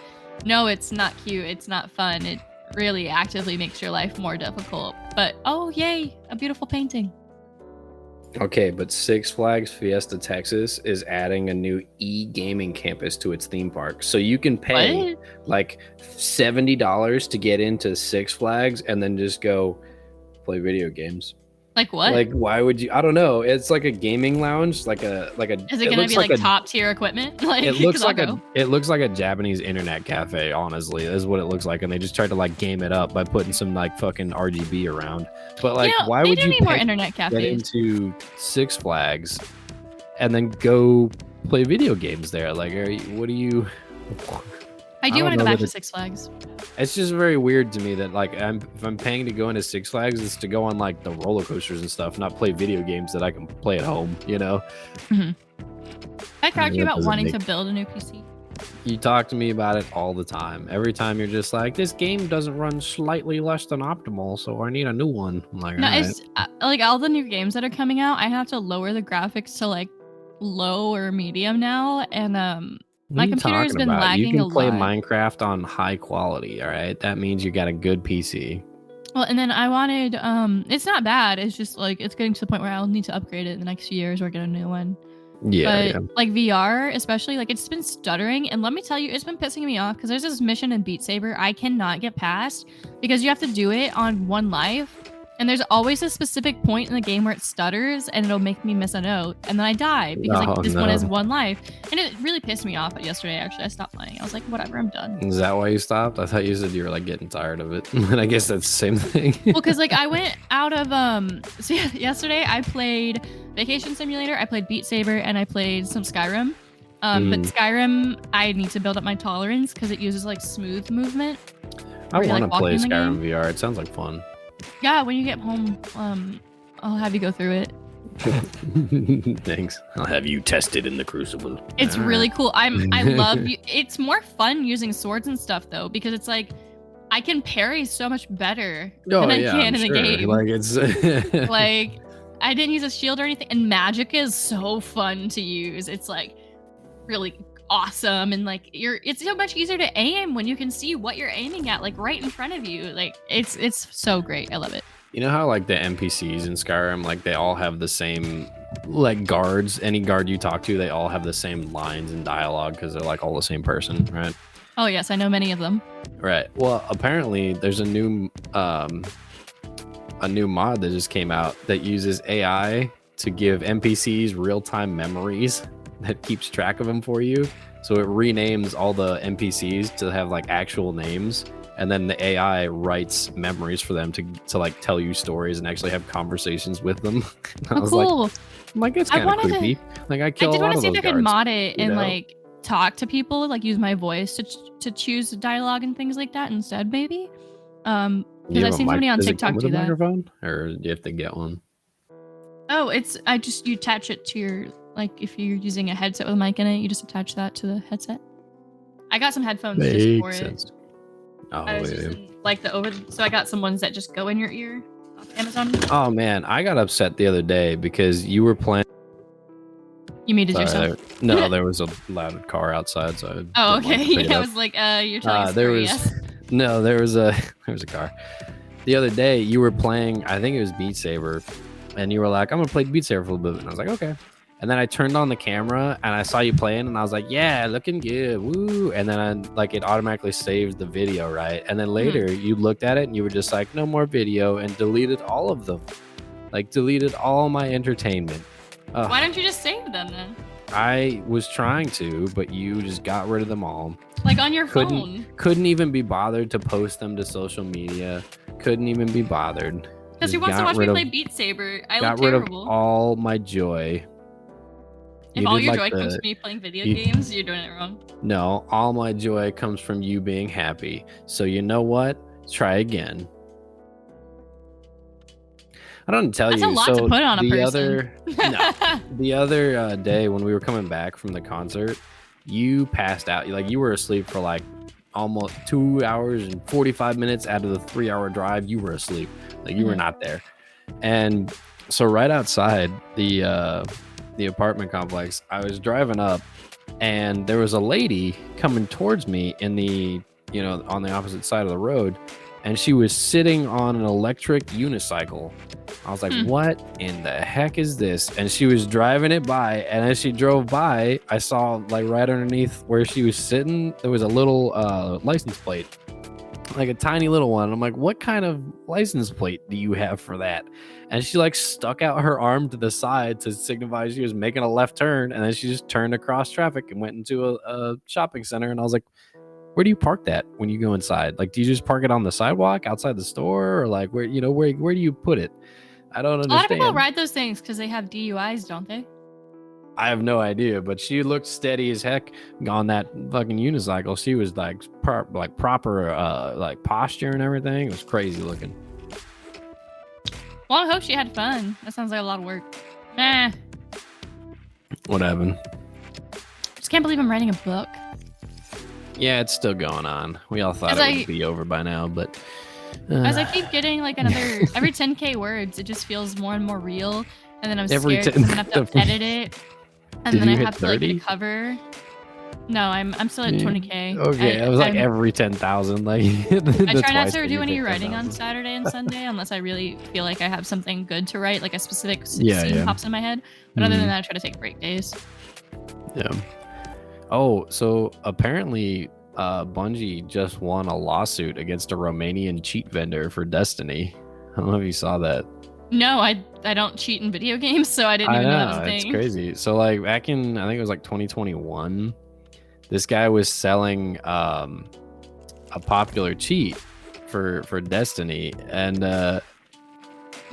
no, it's not cute. It's not fun. It really actively makes your life more difficult. But oh, yay, a beautiful painting. Okay, but Six Flags Fiesta Texas is adding a new e-gaming campus to its theme park. So you can pay like $70 to get into Six Flags and then just go play video games. Like what? Like why would you? I don't know. It's like a gaming lounge, like a. Is it gonna be like top tier equipment? Like it looks like a Japanese internet cafe. Honestly, is what it looks like, and they just tried to like game it up by putting some like fucking RGB around. But like, why would you need more internet cafes? Get into Six Flags and then go play video games there? Like, what do you? I do want to go back to Six Flags. It's just very weird to me that like if I'm paying to go into Six Flags, it's to go on like the roller coasters and stuff, not play video games that I can play at home, you know? Mm-hmm. I talked to you about wanting to build a new PC. You talk to me about it all the time. Every time you're just like, this game doesn't run slightly less than optimal, so I need a new one. I'm like, no, it's like all the new games that are coming out, I have to lower the graphics to like low or medium now, and my computer has been lagging a lot. You can play Minecraft on high quality, all right? That means you got a good PC. Well, and then I wanted, it's not bad. It's just like, it's getting to the point where I'll need to upgrade it in the next few years or get a new one. Yeah, but like VR, especially, like it's been stuttering. And let me tell you, it's been pissing me off because there's this mission in Beat Saber I cannot get past because you have to do it on one life. And there's always a specific point in the game where it stutters and it'll make me miss a note. And then I die because this one is one life. And it really pissed me off yesterday, actually. I stopped playing. I was like, whatever, I'm done. Is that why you stopped? I thought you said you were like getting tired of it. And I guess that's the same thing. Well, because like I went out of, so yesterday I played Vacation Simulator, I played Beat Saber, and I played some Skyrim. But Skyrim, I need to build up my tolerance because it uses like smooth movement. I want to play Skyrim VR. It sounds like fun. Yeah, when you get home, I'll have you go through it. Thanks. I'll have you tested in the Crucible. It's really cool. I love you. It's more fun using swords and stuff though, because it's like I can parry so much better than I can in the game. Like it's like I didn't use a shield or anything, and magic is so fun to use. It's like really awesome, and like it's so much easier to aim when you can see what you're aiming at like right in front of you. Like it's so great. I love it. You know how like the NPCs in Skyrim, like they all have the same like guards. Any guard you talk to, they all have the same lines and dialogue because they're like all the same person, right? Oh yes, I know many of them. Right. Well, apparently there's a new mod that just came out that uses AI to give NPCs real-time memories that keeps track of them for you. So it renames all the NPCs to have like actual names, and then the AI writes memories for them to like tell you stories and actually have conversations with them. Oh, cool. Like it's kind of creepy. Like I did want to see if I could mod it and like talk to people, like use my voice to choose dialogue and things like that instead, maybe. Because I've seen somebody on TikTok do that. Microphone, or do you have to get one? Oh, you attach it to your Like if you're using a headset with a mic in it, you just attach that to the headset. I got some headphones Makes just for sense. it. Oh, I was using like so I got some ones that just go in your ear off Amazon. Oh man, I got upset the other day because you were playing. You muted yourself. No, there was a loud car outside, so. Okay. I was like, you're telling a story, yes? No, there was a car. The other day, you were playing. I think it was Beat Saber, and you were like, "I'm gonna play Beat Saber for a little bit," and I was like, "Okay." And then I turned on the camera and I saw you playing, and I was like, "Yeah, looking good, woo!" And then it automatically saved the video, right? And then later, you looked at it and you were just like, "No more video," and deleted all of them, like deleted all my entertainment. Why don't you just save them then? I was trying to, but you just got rid of them all. Like on your phone. Couldn't even be bothered to post them to social media. Couldn't even be bothered. Because who wants to watch me play Beat Saber? I look terrible. Got rid of all my joy. If all your joy comes from me playing video games, you're doing it wrong. No, all my joy comes from you being happy. So you know what? Try again. I don't tell That's you. a lot to put on a person. The other day when we were coming back from the concert, you passed out. You were asleep for like almost 2 hours and 45 minutes out of the 3-hour drive. You were asleep. Like you were not there. And so right outside the apartment complex, I was driving up, and there was a lady coming towards me in the on the opposite side of the road, and she was sitting on an electric unicycle. I was like, what in the heck is this? And she was driving it by, and as she drove by, I saw like right underneath where she was sitting, there was a little license plate, like a tiny little one. I'm like, what kind of license plate do you have for that? And she like stuck out her arm to the side to signify she was making a left turn, and then she just turned across traffic and went into a shopping center. And I was like, where do you park that when you go inside? Like, do you just park it on the sidewalk outside the store, or like where do you put it? I don't understand. A lot of people ride those things because they have DUIs, don't they? I have no idea, but she looked steady as heck on that fucking unicycle. She was like proper like posture and everything. It was crazy looking. Well, I hope she had fun. That sounds like a lot of work. Nah. What happened? Just can't believe I'm writing a book. Yeah, it's still going on. We all thought it would be over by now, but as I keep getting like another every 10k words, it just feels more and more real, and then I'm scared because I'm gonna have to edit it, and then I have to like get a cover. No, I'm still at 20k. Okay, it was like every 10,000. Like I try not to do any writing on Saturday and Sunday unless I really feel like I have something good to write, like a specific scene pops in my head. But other than that, I try to take break days. Yeah. Oh, so apparently Bungie just won a lawsuit against a Romanian cheat vendor for Destiny. I don't know if you saw that. No, I don't cheat in video games, so I didn't even know that was a thing. It's crazy. So like back in, I think it was like 2021, this guy was selling a popular cheat for Destiny, and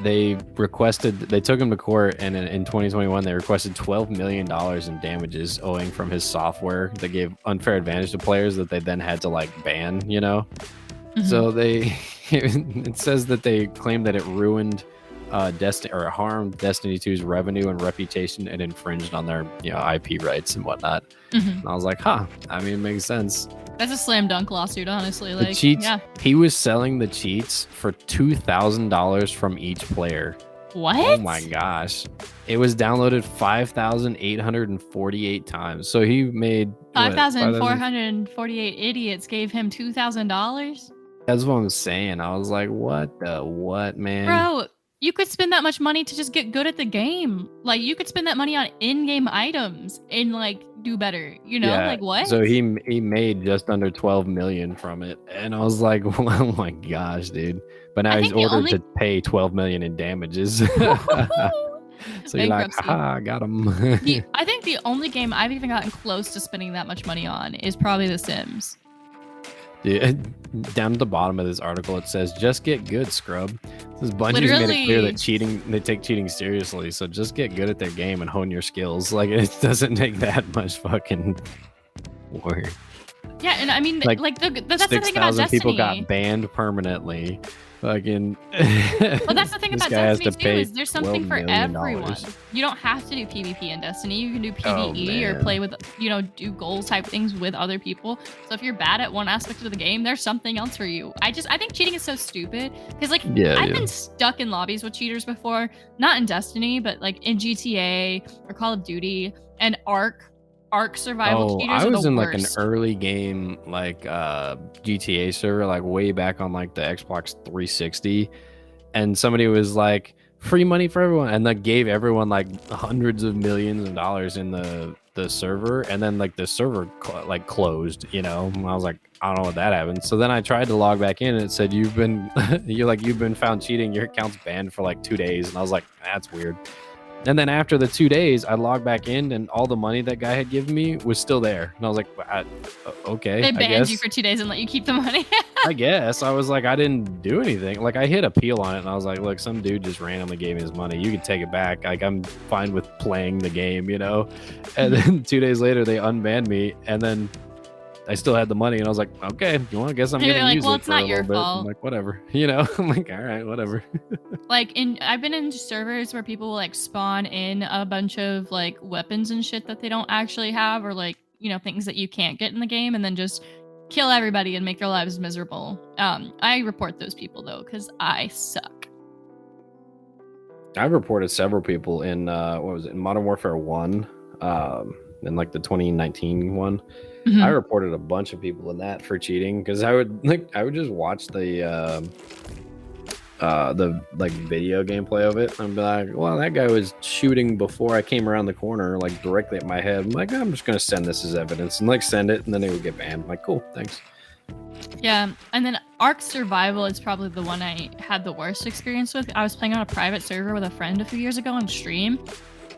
they took him to court, and in 2021 they requested $12 million in damages owing from his software that gave unfair advantage to players that they then had to like ban, So it says that they claimed that it ruined Destiny, or harmed Destiny 2's revenue and reputation, and infringed on their IP rights and whatnot. And I was like, I mean, it makes sense. That's a slam dunk lawsuit, honestly. The cheats, he was selling the cheats for $2,000 from each player. What? Oh my gosh. It was downloaded 5,848 times. So he made 5,448 idiots gave him $2,000. That's what I'm saying. I was like, what, man? Bro, you could spend that much money to just get good at the game. Like, you could spend that money on in-game items and like do better, like what? So he made just under 12 million from it, and I was like, oh my gosh, dude. But now he's ordered to pay 12 million in damages. So you're like, haha, got him. I think the only game I've even gotten close to spending that much money on is probably The Sims. Yeah, down at the bottom of this article, it says, just get good, scrub. This Bungie's made it clear that they take cheating seriously, so just get good at their game and hone your skills. Like, it doesn't take that much fucking work. Yeah, and I mean, like that's the thing about 6,000 Destiny. people got banned permanently. Fucking. Well, that's the thing about Destiny too, is there's something for everyone. You don't have to do PvP in Destiny. You can do PvE or play with, do goals type things with other people. So if you're bad at one aspect of the game, there's something else for you. I think cheating is so stupid because I've been stuck in lobbies with cheaters before, not in Destiny, but like in GTA or Call of Duty and Ark survival cheaters. I was in like an early game like GTA server, like way back on like the Xbox 360, and somebody was like free money for everyone, and that gave everyone like hundreds of millions of dollars in the server, and then like the server closed, and I was like, I don't know what that happened. So then I tried to log back in, and it said you've been found cheating, your account's banned for like 2 days, and I was like, that's weird. And then after the 2 days, I logged back in, and all the money that guy had given me was still there. And I was like, okay. They banned you for 2 days and let you keep the money. I guess. I was like, I didn't do anything. Like, I hit appeal on it, and I was like, look, some dude just randomly gave me his money. You can take it back. Like, I'm fine with playing the game, And then 2 days later, they unbanned me, and then I still had the money, and I was like, okay, I guess I'm gonna use it for a little bit. I'm like, whatever, I'm like, all right, whatever. I've been in servers where people will like spawn in a bunch of like weapons and shit that they don't actually have, or like things that you can't get in the game, and then just kill everybody and make their lives miserable. I report those people though, because I suck. I've reported several people in Modern Warfare 1, in like the 2019 one. Mm-hmm. I reported a bunch of people in that for cheating because I would just watch the video gameplay of it and be like, well, that guy was shooting before I came around the corner, like directly at my head. I'm like, I'm just gonna send this as evidence and like send it, and then they would get banned. I'm like, cool, thanks. Yeah, and then Ark Survival is probably the one I had the worst experience with. I was playing on a private server with a friend a few years ago on stream,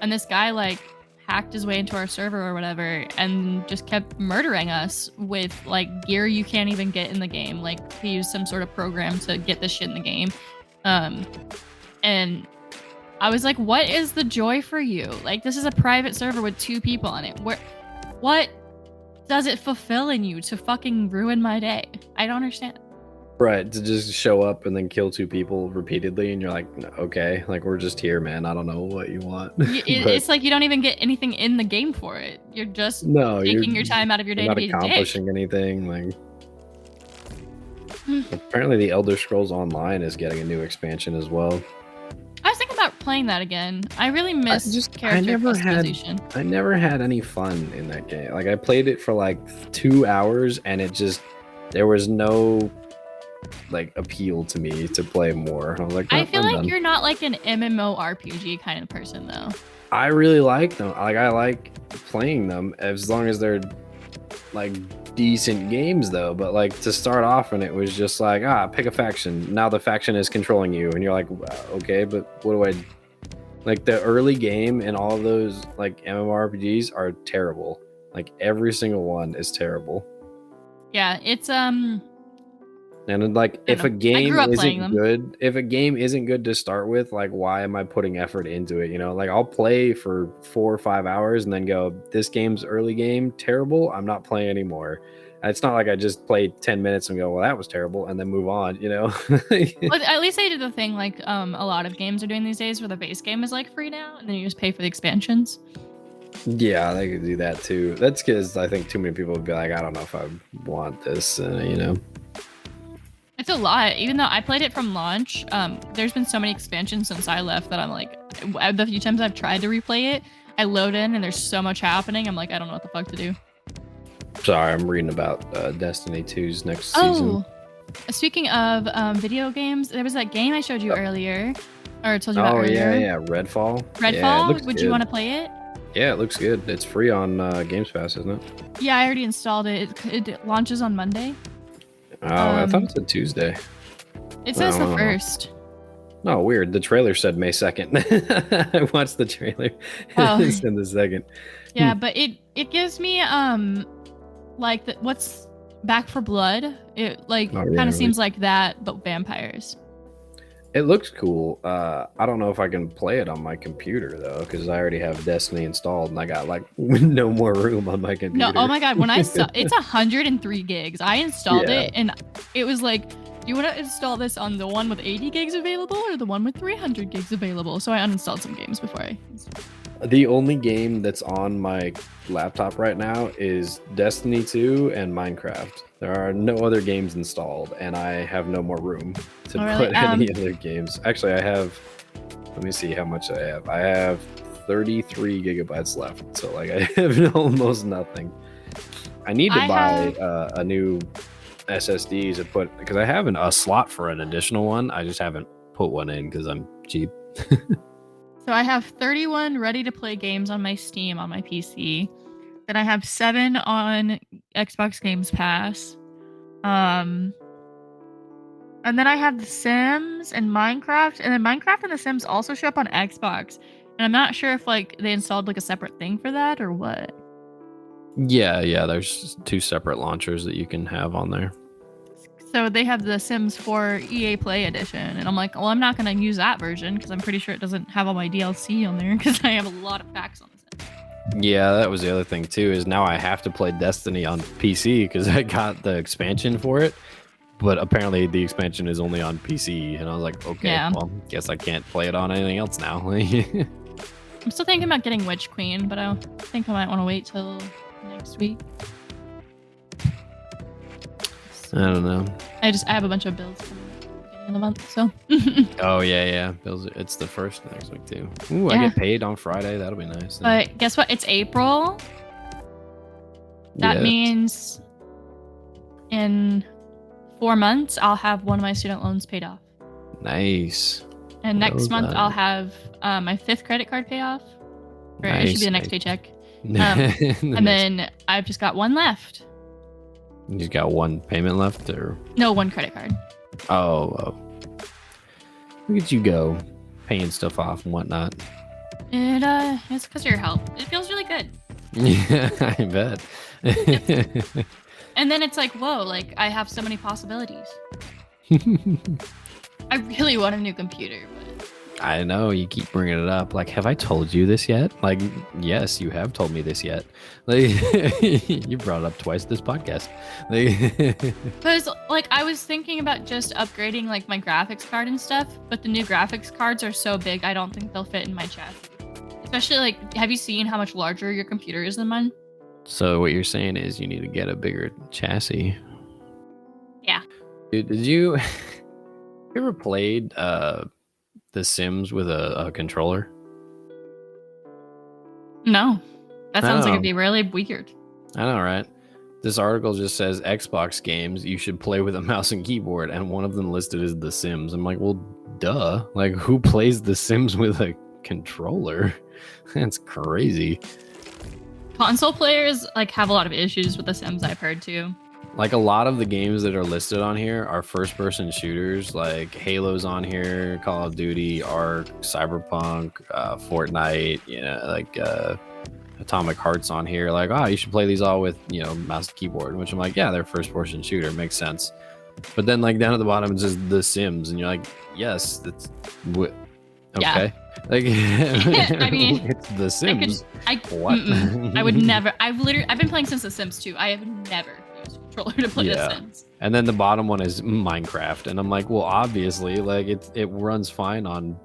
and this guy like hacked his way into our server or whatever and just kept murdering us with like gear you can't even get in the game. Like he used some sort of program to get this shit in the game. And I was like, what is the joy for you? Like, this is a private server with 2 people on it. What does it fulfill in you to fucking ruin my day? I don't understand. Right, to just show up and then kill 2 people repeatedly, and you're like, okay, like, we're just here, man. I don't know what you want. It's like you don't even get anything in the game for it. You're just taking your time out of your day to be not accomplishing anything. Like, apparently, the Elder Scrolls Online is getting a new expansion as well. I was thinking about playing that again. I really missed character customization. I never had any fun in that game. Like, I played it for like 2 hours, and there was no like appeal to me to play more. I was like, I feel like you're not like an MMORPG kind of person though. I really like them. Like, I like playing them as long as they're like decent games though. But like to start off, and it was just like, pick a faction. Now the faction is controlling you, and you're like, okay, but what do I? Like, the early game and all of those like MMORPGs are terrible. Like, every single one is terrible. Yeah, it's And like, if a game isn't good to start with, like, why am I putting effort into it? Like, I'll play for 4 or 5 hours and then go, this game's early game terrible, I'm not playing anymore. And it's not like I just play 10 minutes and go, well, that was terrible, and then move on. Well, at least they did the thing like a lot of games are doing these days, where the base game is like free now, and then you just pay for the expansions. Yeah, they could do that too. That's because I think too many people would be like, I don't know if I want this. It's a lot. Even though I played it from launch, there's been so many expansions since I left that I'm like, the few times I've tried to replay it, I load in and there's so much happening. I'm like, I don't know what the fuck to do. Sorry, I'm reading about Destiny 2's next season. Speaking of video games, there was that game I showed you earlier, or told you about earlier. Oh, yeah. Redfall. Redfall? Would you want to play it? Yeah, it looks good. It's free on Games Pass, isn't it? Yeah, I already installed it. It launches on Monday. Oh, I thought it said Tuesday. It says the 1st. Oh, weird. The trailer said May 2nd. I watched the trailer. It said the 2nd. Yeah, but it gives me like what's Back for Blood. It kind of seems like that, but vampires. It looks cool. I don't know if I can play it on my computer though, because I already have Destiny installed and I got like no more room on my computer. No, oh my god, when I saw it's 103 gigs. I installed it and it was like, do you want to install this on the one with 80 gigs available or the one with 300 gigs available? So I uninstalled some games before I installed. The only game that's on my laptop right now is Destiny 2 and Minecraft. There are no other games installed, and I have no more room to put any other games. Actually, I have, let me see how much I have. I have 33 gigabytes left, so like I have almost nothing. I need to buy a new SSD to put, because I have a slot for an additional one. I just haven't put one in because I'm cheap. So I have 31 ready to play games on my Steam on my PC. Then I have 7 on Xbox Games Pass. And then I have The Sims and Minecraft. And then Minecraft and The Sims also show up on Xbox. And I'm not sure if like they installed like a separate thing for that or what. Yeah, there's 2 separate launchers that you can have on there. So they have The Sims 4 EA Play Edition. And I'm like, well, I'm not going to use that version because I'm pretty sure it doesn't have all my DLC on there because I have a lot of packs on The Sims. Yeah, that was the other thing too, is now I have to play Destiny on PC because I got the expansion for it. But apparently the expansion is only on PC. And I was like, okay, well, guess I can't play it on anything else now. I'm still thinking about getting Witch Queen, but I think I might want to wait till next week. I don't know. I have a bunch of bills coming at the beginning of the month, so. Oh yeah. Bills. It's the first next week too. Ooh, I get paid on Friday. That'll be nice. But guess what? It's April. That means in 4 months I'll have one of my student loans paid off. Nice. And next month I'll have my 5th credit card pay off. It should be the next paycheck. And then I've just got one left. You just got one payment left, or? No, one credit card. Oh. Look at you go, paying stuff off and whatnot. It's because of your help. It feels really good. Yeah, I bet. And then it's like, whoa, like I have so many possibilities. I really want a new computer, but I know you keep bringing it up. Like, have I told you this yet? Like, yes, you have told me this yet. Like, you brought it up twice this podcast. Because like I was thinking about just upgrading like my graphics card and stuff, but the new graphics cards are so big, I don't think they'll fit in my chassis. Especially like, have you seen how much larger your computer is than mine? So what you're saying is you need to get a bigger chassis. Yeah. Dude, did you ever played The Sims with a controller? No. That sounds like it'd be really weird. I know, right? This article just says Xbox games you should play with a mouse and keyboard, and one of them listed is The Sims. I'm like, well, duh. Like, who plays The Sims with a controller? That's crazy. Console players like have a lot of issues with The Sims, I've heard too. Like, a lot of the games that are listed on here are first-person shooters. Like Halo's on here, Call of Duty, Ark, Cyberpunk, Fortnite. You know, like Atomic Heart's on here. Like, you should play these all with mouse and keyboard. Which I'm like, yeah, they're first-person shooter, makes sense. But then like down at the bottom it says The Sims, and you're like, yes, that's okay. Yeah. Like, I mean, it's The Sims. What? I would never. I've been playing since The Sims 2. I have never used a controller to play The Sims. And then the bottom one is Minecraft, and I'm like, well, obviously, like it runs fine on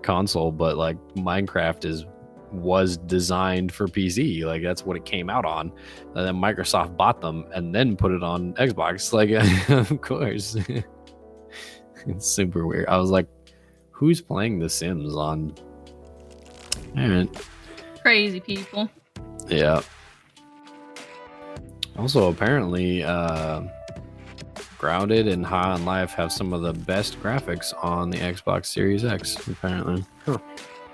console, but like Minecraft was designed for PC. Like that's what it came out on, and then Microsoft bought them and then put it on Xbox. Like, of course. It's super weird. I was like, who's playing The Sims on? Crazy people. Yeah. Also, apparently, Grounded and High on Life have some of the best graphics on the Xbox Series X, apparently. Do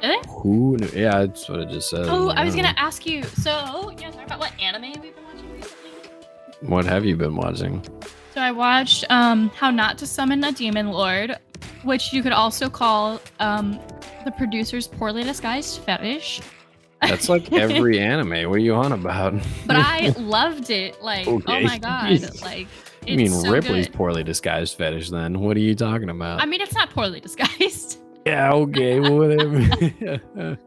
they? Who knew? Yeah, that's what it just said. Oh, I was going to ask you. So, you talk about what anime we've been watching recently? What have you been watching? So I watched How Not to Summon a Demon Lord, which you could also call the producer's poorly disguised fetish. That's like every anime. What are you on about? But I loved it. Like, okay. Oh my god. Like, You mean so Ripley's poorly disguised fetish then? What are you talking about? I mean, it's not poorly disguised. Yeah, okay, well, whatever.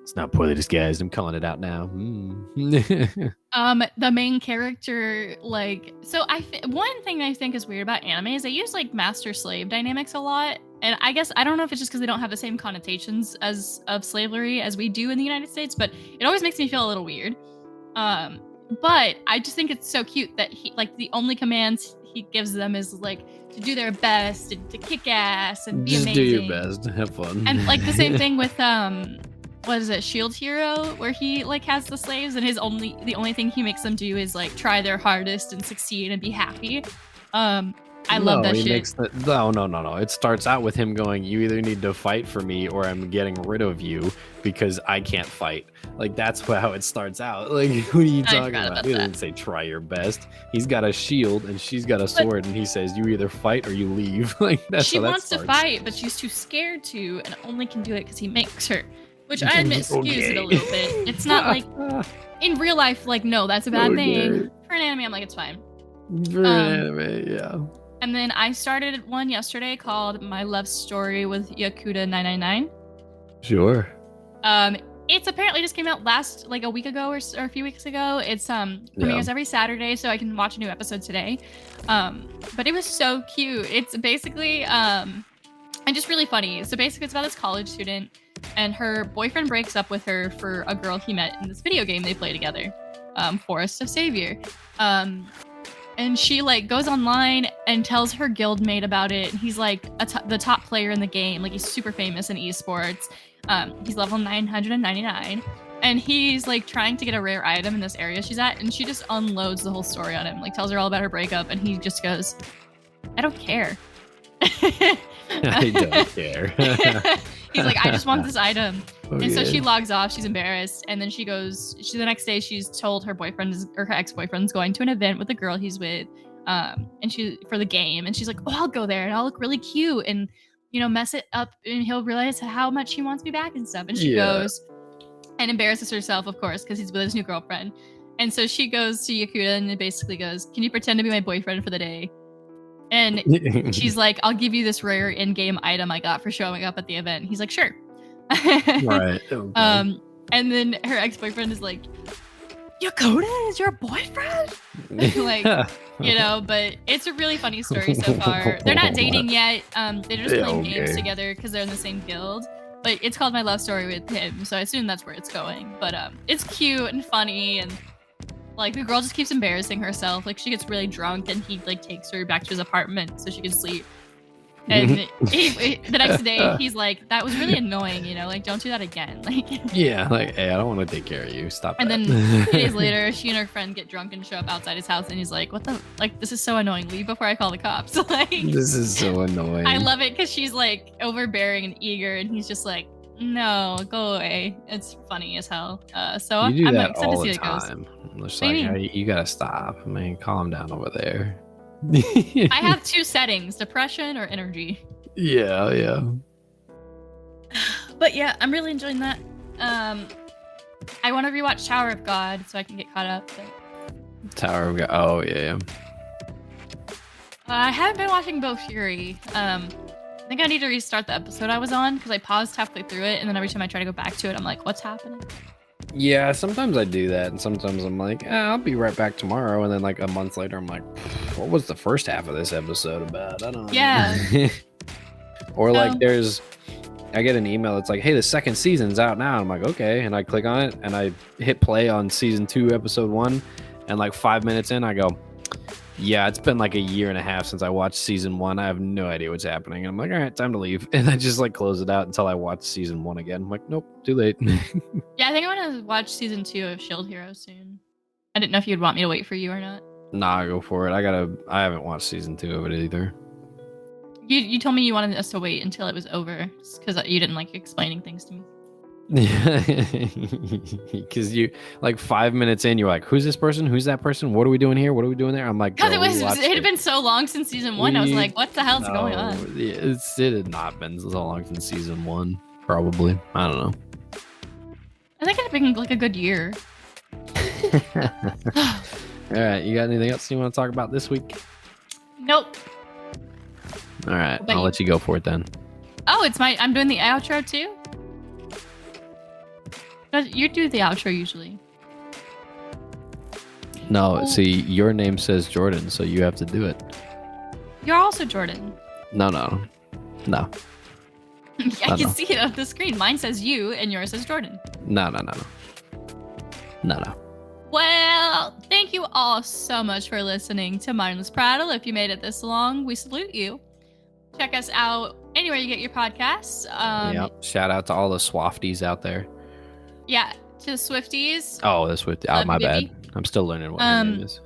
It's not poorly disguised. I'm calling it out now. The main character, like, so one thing I think is weird about anime is they use like master-slave dynamics a lot. And I guess, I don't know if it's just because they don't have the same connotations of slavery as we do in the United States, but it always makes me feel a little weird. But I just think it's so cute that he, like, the only commands he gives them is like to do their best and to kick ass and be just amazing. Do your best, have fun. And like the same thing with what is it, Shield Hero, where he like has the slaves and the only thing he makes them do is like try their hardest and succeed and be happy. I love that shit. No. It starts out with him going, you either need to fight for me or I'm getting rid of you because I can't fight. Like, that's how it starts out. Like, who are you talking about? He doesn't say try your best. He's got a shield and she's got a sword, and he says you either fight or you leave. Like, that's she how that wants starts. to fight, but she's too scared to, and only can do it because he makes her. Which I admit skews it a little bit. It's not like in real life, like, no, that's a bad thing. For an anime, I'm like, it's fine. For an anime, yeah. And then I started one yesterday called My Love Story with Yakuda 999. Sure. It's apparently just came out like a week ago or a few weeks ago. It's premieres every Saturday, so I can watch a new episode today. But it was so cute. It's basically and just really funny. So basically, it's about this college student, and her boyfriend breaks up with her for a girl he met in this video game they play together, Forest of Savior. And she like goes online and tells her guildmate about it. And he's like the top player in the game. Like, he's super famous in esports. He's level 999. And he's like trying to get a rare item in this area she's at. And she just unloads the whole story on him. Like, tells her all about her breakup. And he just goes, I don't care. I don't care. He's like, I just want this item. And so she logs off. She's embarrassed. And then the next day she's told her her ex-boyfriend's going to an event with the girl he's with, and for the game. And she's like, oh, I'll go there and I'll look really cute and, mess it up, and he'll realize how much he wants me back and stuff. And she goes and embarrasses herself, of course, because he's with his new girlfriend. And so she goes to Yakuda and basically goes, can you pretend to be my boyfriend for the day? And she's like, I'll give you this rare in-game item I got for showing up at the event. And he's like, sure. Right. Okay. And then her ex-boyfriend is like, Yakuda is your boyfriend? Like, but it's a really funny story so far. They're not dating yet. They're just playing games together because they're in the same guild. But it's called My Love Story with him, so I assume that's where it's going. But it's cute and funny, and like, the girl just keeps embarrassing herself. Like, she gets really drunk and he like takes her back to his apartment so she can sleep. And the next day he's like, that was really annoying, like, don't do that again. Like, yeah, like, hey, I don't want to take care of you. Stop. And then 2 days later, she and her friend get drunk and show up outside his house, and he's like, what the, like, this is so annoying. Leave before I call the cops. Like, this is so annoying. I love it because she's like overbearing and eager, and he's just like, no, go away. It's funny as hell. So I'm excited to see how it goes. It's like, hey, you gotta stop. I mean, calm down over there. I have 2 settings: depression or energy. Yeah. But yeah, I'm really enjoying that. I want to rewatch Tower of God so I can get caught up. But... Tower of God. Oh yeah. I haven't been watching Bo Fury. I think I need to restart the episode I was on because I paused halfway through it, and then every time I try to go back to it, I'm like, what's happening? Yeah, sometimes I do that, and sometimes I'm like, I'll be right back tomorrow, and then like a month later, I'm like, what was the first half of this episode about? I don't know. Yeah. Or like I get an email that's like, hey, the second season's out now. I'm like, okay, and I click on it, and I hit play on season 2, episode 1, and like 5 minutes in, I go, yeah, it's been like a year and a half since I watched season 1. I have no idea what's happening. And I'm like, all right, time to leave. And I just like close it out until I watch season 1 again. I'm like, nope, too late. Yeah, I think I want to watch season 2 of Shield Hero soon. I didn't know if you'd want me to wait for you or not. Nah, go for it. I haven't watched season 2 of it either. You told me you wanted us to wait until it was over because you didn't like explaining things to me. Because you like 5 minutes in, you're like, who's this person? Who's that person? What are we doing here? What are we doing there? I'm like, because it had been so long since season 1. I was like, what the hell's going on? It had not been so long since season 1. Probably. I don't know. I think it's been like a good year. All right, you got anything else you want to talk about this week? Nope. All right, I'll let you go for it then. Oh, I'm doing the outro too? You do the outro usually. No, see, your name says Jordan, so you have to do it. You're also Jordan. No. I can see it on the screen. Mine says you, and yours says Jordan. No. Well, thank you all so much for listening to Mindless Prattle. If you made it this long, we salute you. Check us out anywhere you get your podcasts. Yep. Shout out to all the Swifities out there. Yeah, to the Swifties. Oh, the Swifties. Oh, my bad. I'm still learning what her name is.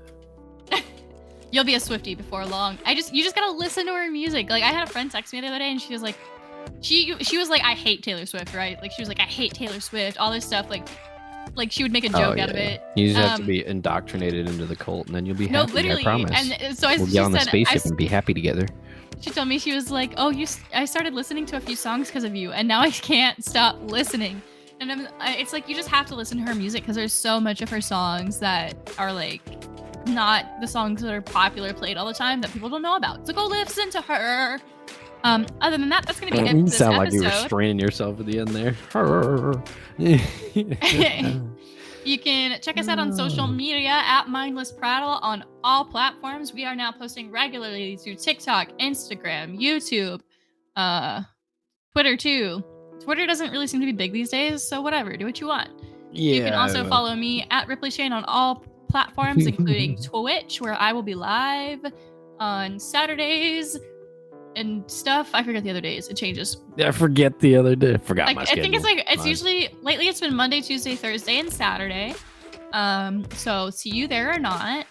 You'll be a Swiftie before long. You just gotta listen to her music. Like, I had a friend text me the other day, and she was like, she was like, I hate Taylor Swift, right? Like, she was like, I hate Taylor Swift, all this stuff. Like she would make a joke out of it. You just have to be indoctrinated into the cult, and then you'll be happy. No, literally. I promise. And so we'll get on the spaceship and be happy together. She told me, she was like, "Oh, I started listening to a few songs because of you, and now I can't stop listening." And it's like, you just have to listen to her music because there's so much of her songs that are like not the songs that are popular played all the time that people don't know about. So go listen to her. Other than that, that's gonna be it for this sound episode. Like you were straining yourself at the end there. You can check us out on social media at Mindless Prattle on all platforms. We are now posting regularly to TikTok, Instagram, YouTube, Twitter too. Twitter doesn't really seem to be big these days, so whatever, do what you want. Yeah. You can also follow me at Ripley Shane on all platforms, including Twitch, where I will be live on Saturdays and stuff. I forget the other days. It changes. I forget the other day. Forgot my schedule. I think it's usually, lately it's been Monday, Tuesday, Thursday, and Saturday. So see you there or not.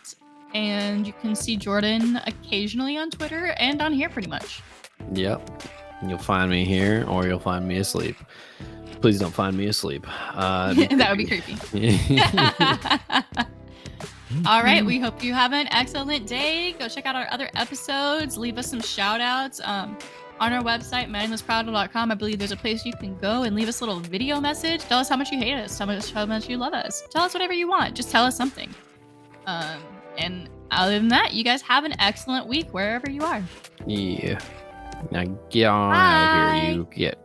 And you can see Jordan occasionally on Twitter and on here pretty much. Yep. You'll find me here or you'll find me asleep. Please don't find me asleep. That would be creepy. All right. We hope you have an excellent day. Go check out our other episodes. Leave us some shout outs on our website, mindlessprattle.com. I believe there's a place you can go and leave us a little video message. Tell us how much you hate us. How much you love us. Tell us whatever you want. Just tell us something. And other than that, you guys have an excellent week wherever you are. Yeah. Now get on out of here, you get.